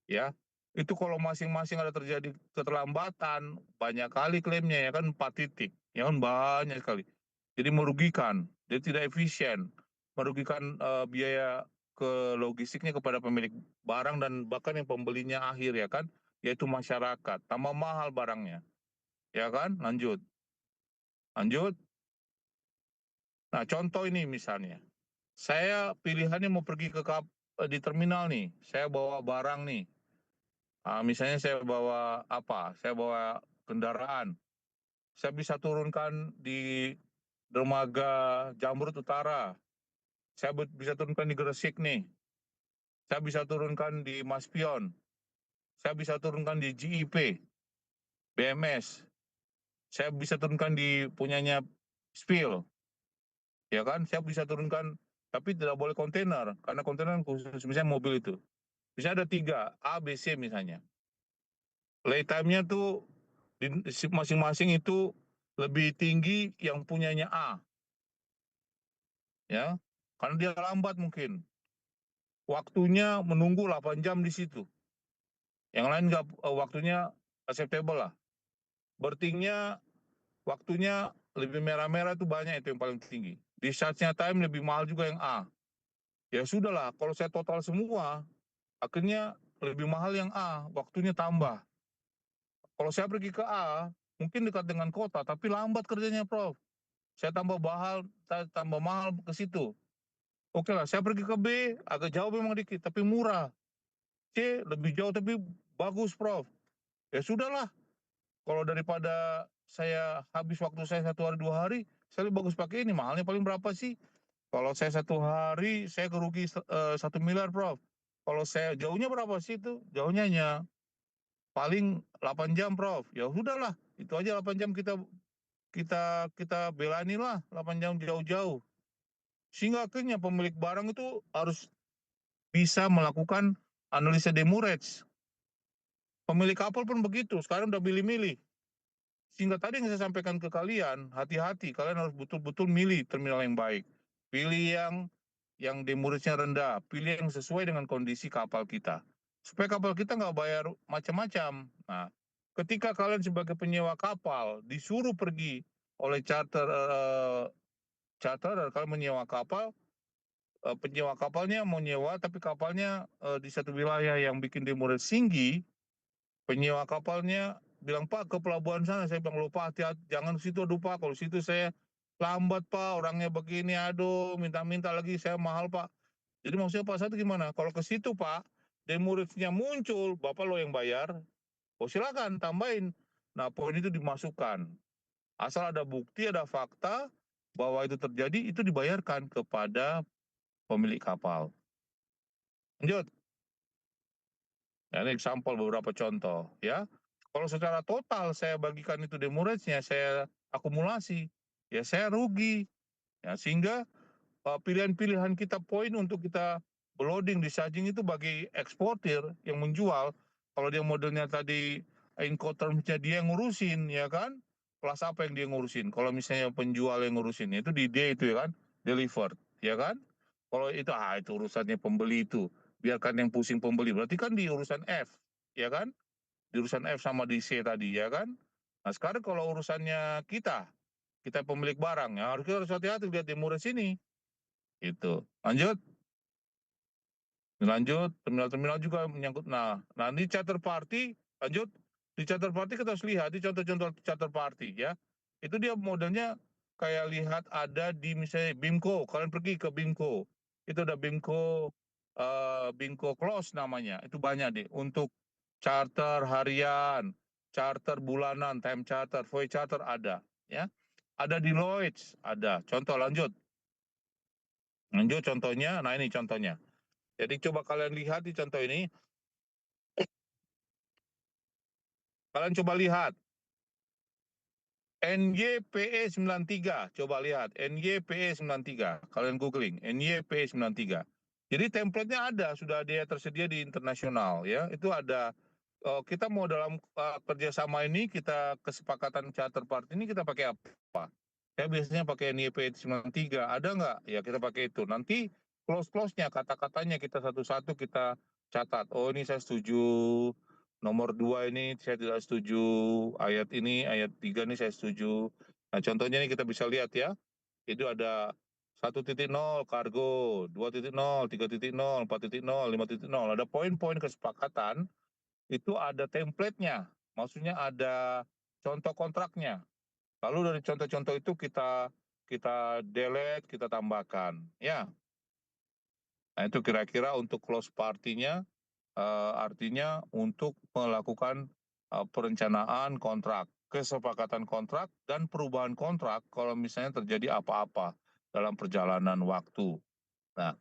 ya. Itu kalau masing-masing ada terjadi keterlambatan, banyak kali klaimnya ya kan, 4 titik, ya kan banyak sekali. Jadi merugikan, jadi tidak efisien, merugikan biaya ke logistiknya kepada pemilik barang dan bahkan yang pembelinya akhir ya kan, yaitu masyarakat, tambah mahal barangnya, ya kan. Lanjut. Nah contoh ini misalnya, saya pilihannya mau pergi di terminal nih, saya bawa barang nih. Misalnya saya bawa saya bawa kendaraan, saya bisa turunkan di dermaga Jamrut Utara, saya bisa turunkan di Gresik nih, saya bisa turunkan di Maspion, saya bisa turunkan di GIP, BMS, saya bisa turunkan di punyanya Spill, ya kan, saya bisa turunkan, tapi tidak boleh kontainer, karena kontainer khusus misalnya mobil itu. Bisa ada 3, A, B, C misalnya. Lay time-nya tuh masing-masing itu lebih tinggi yang punyanya A. Ya, karena dia lambat mungkin. Waktunya menunggu 8 jam di situ. Yang lain nggak waktunya acceptable lah. Bertingnya waktunya lebih merah-merah itu banyak, itu yang paling tinggi. Discharge-nya time lebih mahal juga yang A. Ya sudahlah, kalau saya total semua, akhirnya lebih mahal yang A, waktunya tambah. Kalau saya pergi ke A, mungkin dekat dengan kota, tapi lambat kerjanya, Prof. Saya tambah mahal ke situ. Oke lah, saya pergi ke B, agak jauh memang dikit, tapi murah. C, lebih jauh tapi bagus, Prof. Ya sudahlah, kalau daripada saya habis waktu saya 1 hari 2 hari, saya lebih bagus pakai ini. Mahalnya paling berapa sih? Kalau saya 1 hari, saya kerugi 1 miliar, Prof. Kalau saya jauhnya berapa sih itu? Jauhnya hanya paling 8 jam, Prof. Ya sudahlah, itu aja 8 jam kita belani lah, 8 jam jauh-jauh. Sehingga akhirnya pemilik barang itu harus bisa melakukan analisa demurrage. Pemilik kapal pun begitu, sekarang udah milih-milih. Sehingga tadi yang saya sampaikan ke kalian, hati-hati, kalian harus betul-betul milih terminal yang baik. Pilih yang demurrage-nya rendah, pilih yang sesuai dengan kondisi kapal kita. Supaya kapal kita nggak bayar macam-macam. Nah, ketika kalian sebagai penyewa kapal disuruh pergi oleh charterer, kalian menyewa kapal, penyewa kapalnya mau nyewa, tapi kapalnya di satu wilayah yang bikin demurrage tinggi, penyewa kapalnya bilang, Pak, ke pelabuhan sana. Saya bilang, lupa, hati-hati, jangan situ, aduh Pak, kalau situ saya lambat Pak, orangnya begini, aduh, minta-minta lagi, saya mahal Pak. Jadi maksudnya Pak Satu gimana? Kalau ke situ Pak, demurrage-nya muncul, Bapak lo yang bayar, oh silakan tambahin. Nah poin itu dimasukkan. Asal ada bukti, ada fakta bahwa itu terjadi, itu dibayarkan kepada pemilik kapal. Lanjut. Nah, ini sampel beberapa contoh ya. Kalau secara total saya bagikan itu demurrage-nya, saya akumulasi, ya saya rugi. Ya, sehingga pilihan-pilihan kita poin untuk kita loading, discharging itu bagi eksportir yang menjual. Kalau dia modelnya tadi Incoterms-nya dia yang ngurusin, ya kan? Kelas apa yang dia ngurusin? Kalau misalnya penjual yang ngurusin, itu di D itu ya kan? Delivered, ya kan? Kalau itu urusannya pembeli itu. Biarkan yang pusing pembeli. Berarti kan di urusan F, ya kan? Di urusan F sama di C tadi, ya kan? Nah sekarang kalau urusannya kita pemilik barang, ya harus hati-hati lihat demurrage ini. Itu. Lanjut. Terminal-terminal juga menyangkut. Nah, ini charter party, lanjut. Di charter party kita harus lihat, di contoh-contoh charter party ya. Itu dia modelnya kayak lihat ada di misalnya BIMCO, kalian pergi ke BIMCO. Itu ada BIMCO Close namanya. Itu banyak deh untuk charter harian, charter bulanan, time charter, voyage charter ada ya. Ada di Lloyds, ada. Contoh lanjut contohnya, nah ini contohnya. Jadi coba kalian lihat di contoh ini. Kalian coba lihat. NYPE 93, coba lihat. NYPE 93, kalian googling. NYPE 93. Jadi template-nya ada, sudah dia tersedia di internasional ya. Itu ada kita mau dalam kerjasama ini, kita kesepakatan charter party ini kita pakai apa? Saya biasanya pakai NIP 93, ada nggak? Ya kita pakai itu. Nanti close-nya, kata-katanya kita satu-satu kita catat. Oh ini saya setuju, nomor 2 ini saya tidak setuju, ayat 3 ini saya setuju. Nah contohnya ini kita bisa lihat ya, itu ada 1.0 kargo, 2.0, 3.0, 4.0, 5.0, ada poin-poin kesepakatan. Itu ada template-nya, maksudnya ada contoh kontraknya. Lalu dari contoh-contoh itu kita delete, kita tambahkan, ya. Nah itu kira-kira untuk close party-nya, artinya untuk melakukan perencanaan kontrak, kesepakatan kontrak, dan perubahan kontrak kalau misalnya terjadi apa-apa dalam perjalanan waktu. Nah,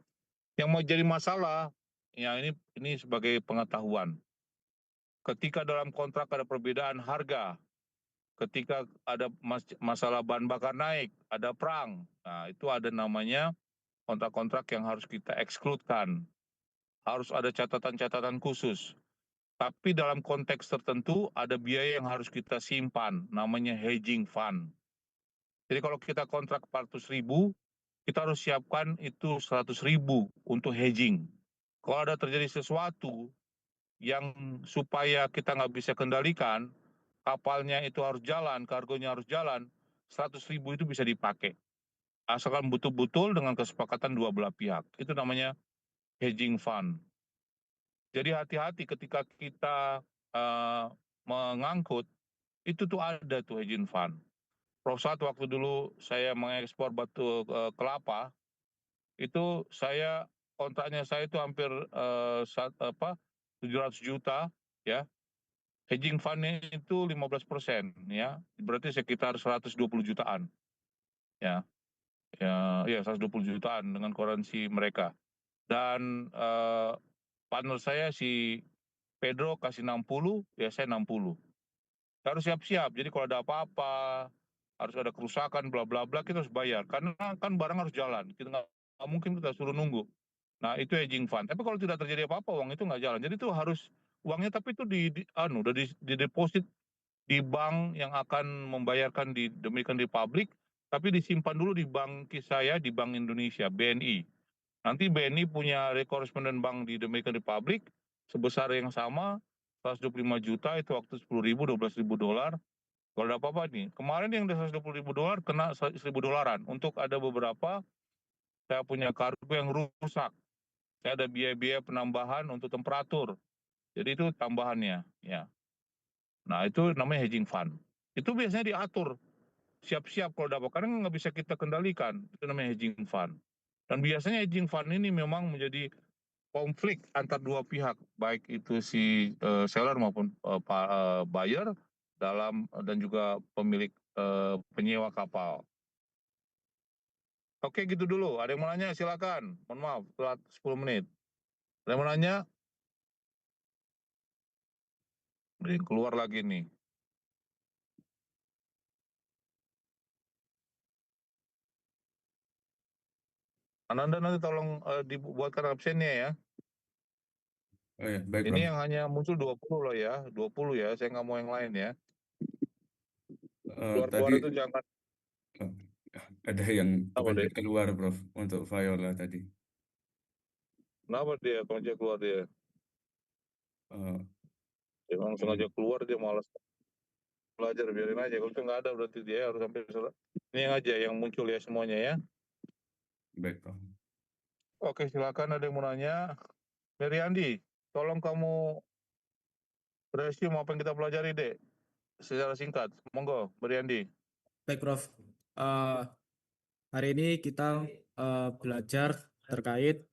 yang mau jadi masalah, ya ini sebagai pengetahuan. Ketika dalam kontrak ada perbedaan harga, ketika ada masalah bahan bakar naik, ada perang, nah itu ada namanya kontrak-kontrak yang harus kita ekskludkan. Harus ada catatan-catatan khusus. Tapi dalam konteks tertentu ada biaya yang harus kita simpan, namanya hedging fund. Jadi kalau kita kontrak 400.000, kita harus siapkan itu 100.000 untuk hedging. Kalau ada terjadi sesuatu yang supaya kita nggak bisa kendalikan, kapalnya itu harus jalan, kargonya harus jalan, 100.000 itu bisa dipakai. Asalkan betul-betul dengan kesepakatan dua belah pihak. Itu namanya hedging fund. Jadi hati-hati ketika kita mengangkut, itu tuh ada tuh hedging fund. Prof. Saat waktu dulu saya mengekspor batu kelapa, itu saya kontraknya saya itu hampir 700 juta, ya. Hedging fund-nya itu 15%, ya, berarti sekitar 120 jutaan, ya, 120 jutaan dengan currency mereka. Dan partner saya si Pedro kasih 60, ya saya 60. Harus siap-siap. Jadi kalau ada apa-apa, harus ada kerusakan, bla bla bla, kita harus bayar. Karena kan barang harus jalan. Kita nggak mungkin kita suruh nunggu. Nah itu hedging fund. Tapi kalau tidak terjadi apa-apa, uang itu nggak jalan. Jadi itu harus uangnya tapi itu udah di deposit di bank yang akan membayarkan di Dominican Republic, tapi disimpan dulu di bank saya, di Bank Indonesia, BNI. Nanti BNI punya koresponden bank di Dominican Republic sebesar yang sama, 125 juta, itu waktu 10.000, 12.000 dolar. Kalau ada apa-apa nih, kemarin yang udah 120.000 dolar kena 1.000 dolaran. Untuk ada beberapa, saya punya kargo yang rusak. Saya ada biaya-biaya penambahan untuk temperatur. Jadi itu tambahannya, ya. Nah itu namanya hedging fund. Itu biasanya diatur, siap-siap kalau dapat, karena nggak bisa kita kendalikan. Itu namanya hedging fund. Dan biasanya hedging fund ini memang menjadi konflik antar dua pihak, baik itu si seller maupun buyer dan juga pemilik penyewa kapal. Oke gitu dulu. Ada yang mau nanya silakan. Mohon maaf telat 10 menit. Ada yang mau nanya? Keluar lagi nih. Ananda nanti tolong dibuatkan absennya ya. Oh ya, baik, Ini Prof. yang hanya muncul 20 loh ya, 20 ya, saya nggak mau yang lain ya. Keluar-keluar Tadi itu jangan. ada yang Apa deh? kepencet keluar, Prof, untuk Viola tadi. Kenapa dia kepencet keluar dia? Dia memang sengaja keluar, dia malas belajar, biarin aja. Kalau itu nggak ada berarti dia harus sampai ini yang aja yang muncul ya semuanya ya. Baik, Prof. Oke, silakan ada yang mau nanya. Meriandi, tolong kamu resume apa yang kita pelajari deh secara singkat. Monggo, Meriandi. Baik, Prof. Hari ini kita belajar terkait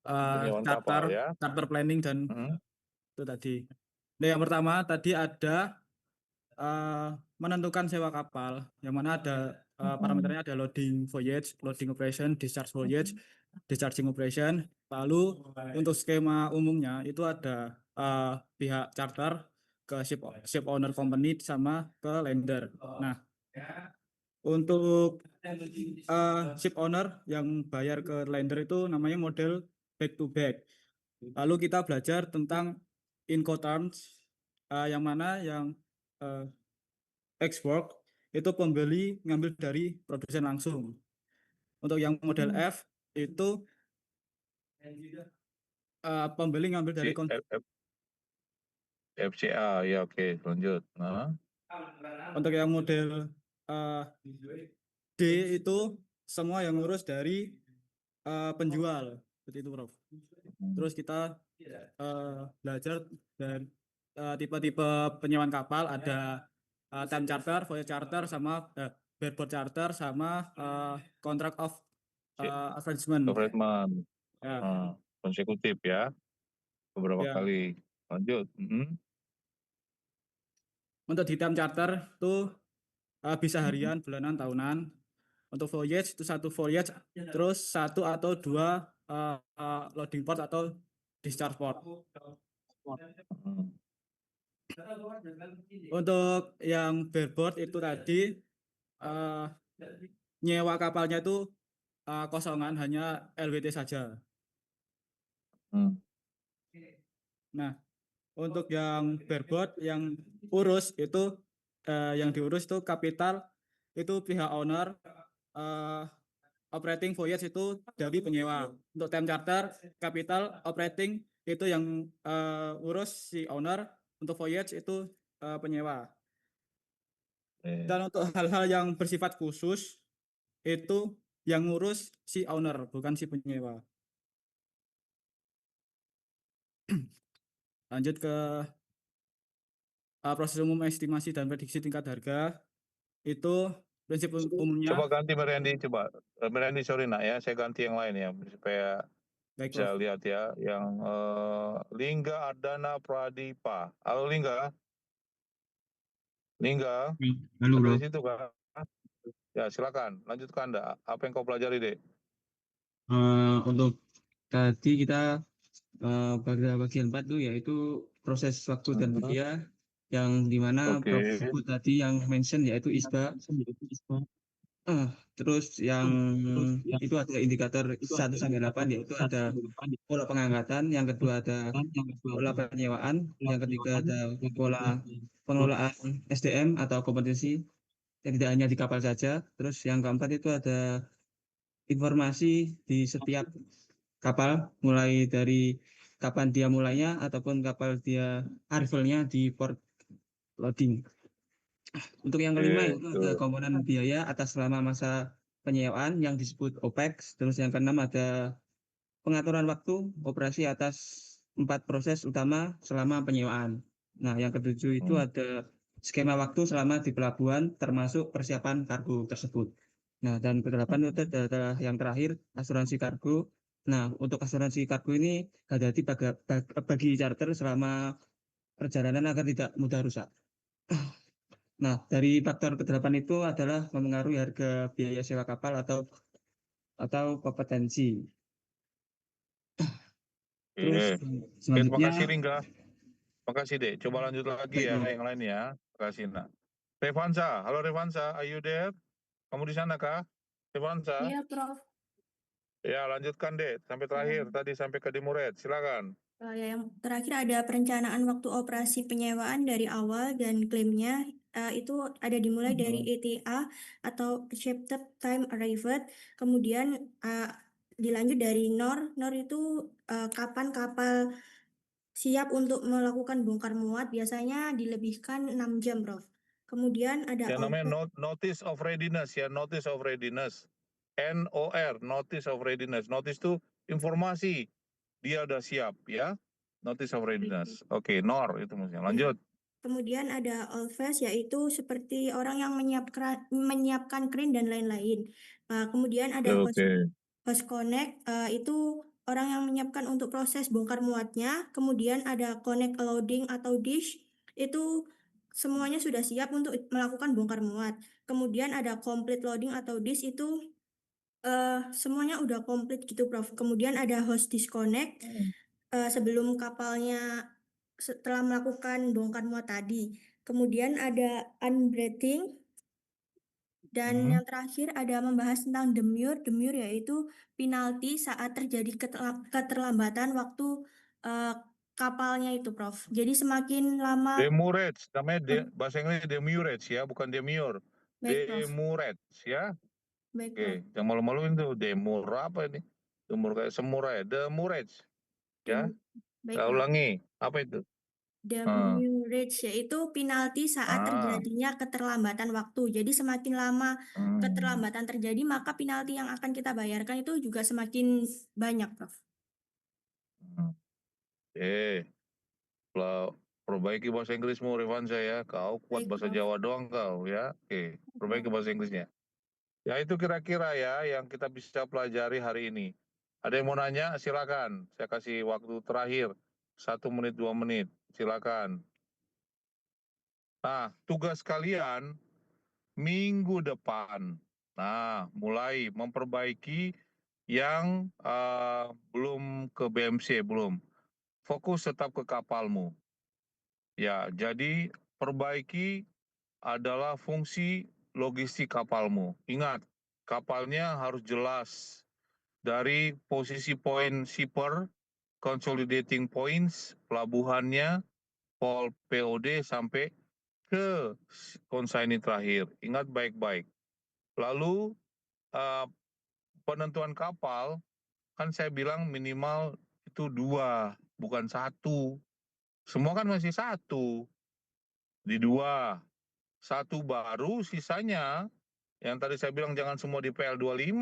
Penyewaan kapal ya. charter planning dan itu tadi. Nah, yang pertama tadi ada menentukan sewa kapal, yang mana ada parameternya ada loading voyage, loading operation, discharge voyage, discharging operation. Lalu untuk skema umumnya itu ada pihak charter ke ship owner company sama ke lender. Nah, untuk ship owner yang bayar ke lender itu namanya model back to back. Lalu kita belajar tentang Incoterms, yang mana yang export itu pembeli ngambil dari produsen langsung. Untuk yang model F itu pembeli ngambil dari FCA, ya oke, lanjut. Untuk yang model D itu semua yang ngurus dari penjual, seperti itu, Prof. Terus kita belajar dan tipe-tipe penyewaan kapal, ada time charter, voyage charter, sama bareboat charter, sama contract of arrangement. Ya. Konsekutif ya, beberapa kali. Lanjut. Untuk di time charter itu bisa harian, bulanan, tahunan. Untuk voyage itu satu voyage, terus satu atau dua loading port atau discharge port. Untuk yang bareboat itu tadi nyewa kapalnya itu kosongan, hanya LWT saja. Nah, untuk yang bareboat yang urus itu yang diurus itu kapital itu pihak owner, operating voyage itu dari penyewa. Untuk time charter, capital, operating itu yang urus si owner, untuk voyage itu penyewa. Dan untuk hal-hal yang bersifat khusus itu yang ngurus si owner, bukan si penyewa. Lanjut ke proses umum estimasi dan prediksi tingkat harga. Itu prinsip umumnya. Coba ganti Merendi, coba. Merendi, sorry nak ya, saya ganti yang lain ya, supaya bisa lihat ya. Yang Lingga Ardana Pradipa. Halo Lingga. Lingga. Halo, Bro. Di situ kan? Ya, silakan. Lanjutkan, Anda. Apa yang kau pelajari, Dek? Untuk tadi kita pada bagian 4 tuh yaitu proses waktu dan biaya, yang dimana Prof sebut tadi yang mention yaitu ISBA. Terus yang itu ada indikator 1-8, yaitu ada pola pengangkatan, yang kedua ada pola penyewaan, yang ketiga ada pola pengelolaan SDM atau kompetensi, yang tidak hanya di kapal saja. Terus yang keempat itu ada informasi di setiap kapal, mulai dari kapan dia mulainya ataupun kapal dia arrivalnya di port loading. Untuk yang kelima itu ada komponen biaya atas selama masa penyewaan yang disebut OPEX. Terus yang keenam ada pengaturan waktu operasi atas 4 proses utama selama penyewaan. Nah, yang ketujuh itu ada skema waktu selama di pelabuhan termasuk persiapan kargo tersebut. Nah, dan kedelapan itu adalah yang terakhir, asuransi kargo. Nah, untuk asuransi kargo ini hati-hati bagi charter selama perjalanan agar tidak mudah rusak. Nah, dari faktor ke-8 itu adalah mempengaruhi harga biaya sewa kapal atau kompetensi. Terus Terima selanjutnya, kasih Lingga. Terima kasih, Dek. Coba lanjut lagi ya, yang lain ya. Terima kasih, Nak. Revansa, halo Revansa, are you there? Kamu di sana kah? Revansa? Iya, Prof. Ya, lanjutkan, Dek. Sampai terakhir, tadi sampai ke Dimuret. Silakan. Yang terakhir ada perencanaan waktu operasi penyewaan dari awal dan klaimnya itu ada dimulai dari ETA atau Accepted Time Arrived, kemudian dilanjut dari NOR. NOR itu kapan kapal siap untuk melakukan bongkar muat, biasanya dilebihkan 6 jam, Prof. Kemudian ada Yang namanya Notice of Readiness ya, Notice of Readiness. NOR, Notice of Readiness. Notice itu informasi dia udah siap ya. Notice of Readiness. Oke, NOR itu maksudnya. Lanjut. Kemudian ada all-phase, yaitu seperti orang yang menyiapkan crane dan lain-lain. Kemudian ada host connect, itu orang yang menyiapkan untuk proses bongkar muatnya. Kemudian ada connect loading atau dish, itu semuanya sudah siap untuk melakukan bongkar muat. Kemudian ada complete loading atau dish, itu semuanya udah komplit gitu, Prof. Kemudian ada host disconnect, sebelum kapalnya setelah melakukan bongkar muat tadi. Kemudian ada unbraithing, dan yang terakhir ada membahas tentang demur. Demur yaitu penalti saat terjadi keterlambatan waktu kapalnya itu, Prof. Jadi semakin lama Demurrage, namanya bahasa Inggris demurrage ya, bukan demure. baik, Prof. Demurrage ya. Baik, Prof. Oke, jangan malu-maluin tuh, demur apa ini? Demur kayak semur ya, demurrage ya. Baik, Saya Prof. ulangi, apa itu? Demurrage yaitu penalti saat terjadinya keterlambatan waktu. Jadi semakin lama keterlambatan terjadi, maka penalti yang akan kita bayarkan itu juga semakin banyak, Prof. Kalau perbaiki bahasa Inggrismu, Revansa ya. Kau kuat Baik, bahasa Prof. Jawa doang kau ya. Oke, perbaiki bahasa Inggrisnya. Ya itu kira-kira ya yang kita bisa pelajari hari ini. Ada yang mau nanya? Silakan. Saya kasih waktu terakhir 1 menit 2 menit. Silakan. Nah, tugas kalian minggu depan. Nah, mulai memperbaiki yang belum ke BMC, belum. Fokus tetap ke kapalmu. Ya, jadi perbaiki adalah fungsi logistik kapalmu. Ingat, kapalnya harus jelas dari posisi poin shipper, consolidating points, pelabuhannya, pol POD sampai ke consignee terakhir. Ingat baik-baik. Lalu penentuan kapal, kan saya bilang minimal itu 2, bukan 1. Semua kan masih 1. Di 2. 1 baru, sisanya yang tadi saya bilang jangan semua di PL25,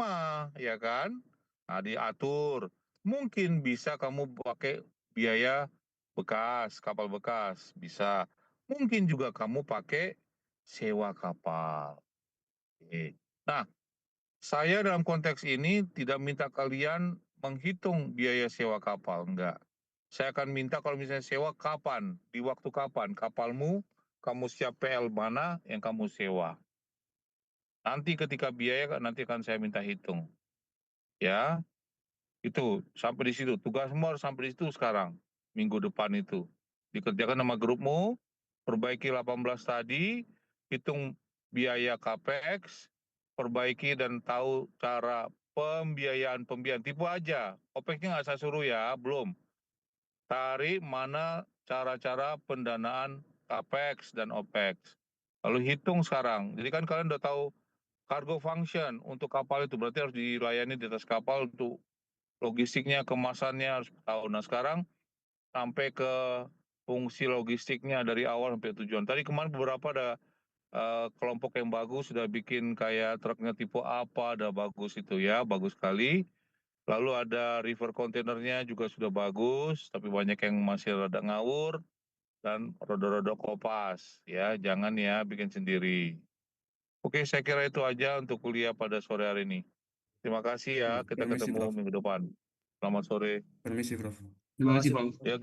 ya kan? Nah, diatur. Mungkin bisa kamu pakai biaya bekas, kapal bekas, bisa. Mungkin juga kamu pakai sewa kapal. Oke. Nah, saya dalam konteks ini tidak minta kalian menghitung biaya sewa kapal, enggak. Saya akan minta kalau misalnya sewa kapan, di waktu kapan kapalmu, kamu siap PL mana yang kamu sewa. Nanti ketika biaya nanti akan saya minta hitung. Ya, itu sampai di situ. Tugasmu harus sampai di situ sekarang, minggu depan itu. Dikerjakan sama grupmu, perbaiki 18 tadi, hitung biaya capex, perbaiki dan tahu cara pembiayaan. Tipu aja, OPEX-nya nggak saya suruh ya, belum. Tarik mana cara-cara pendanaan capex dan OPEX. Lalu hitung sekarang. Jadi kan kalian udah tahu cargo function untuk kapal itu berarti harus dilayani di atas kapal untuk logistiknya, kemasannya harus tahu. Nah sekarang sampai ke fungsi logistiknya dari awal sampai tujuan. Tadi kemarin beberapa ada kelompok yang bagus sudah bikin kayak truknya tipe apa, ada bagus itu ya, bagus sekali. Lalu ada river containernya juga sudah bagus, tapi banyak yang masih rada ngawur dan roda-roda kopas ya, jangan ya bikin sendiri. Oke, saya kira itu aja untuk kuliah pada sore hari ini. Terima kasih ya, kita Permisi, ketemu Prof. minggu depan. Selamat sore. Permisi, Prof. Terima kasih, Prof. Ya,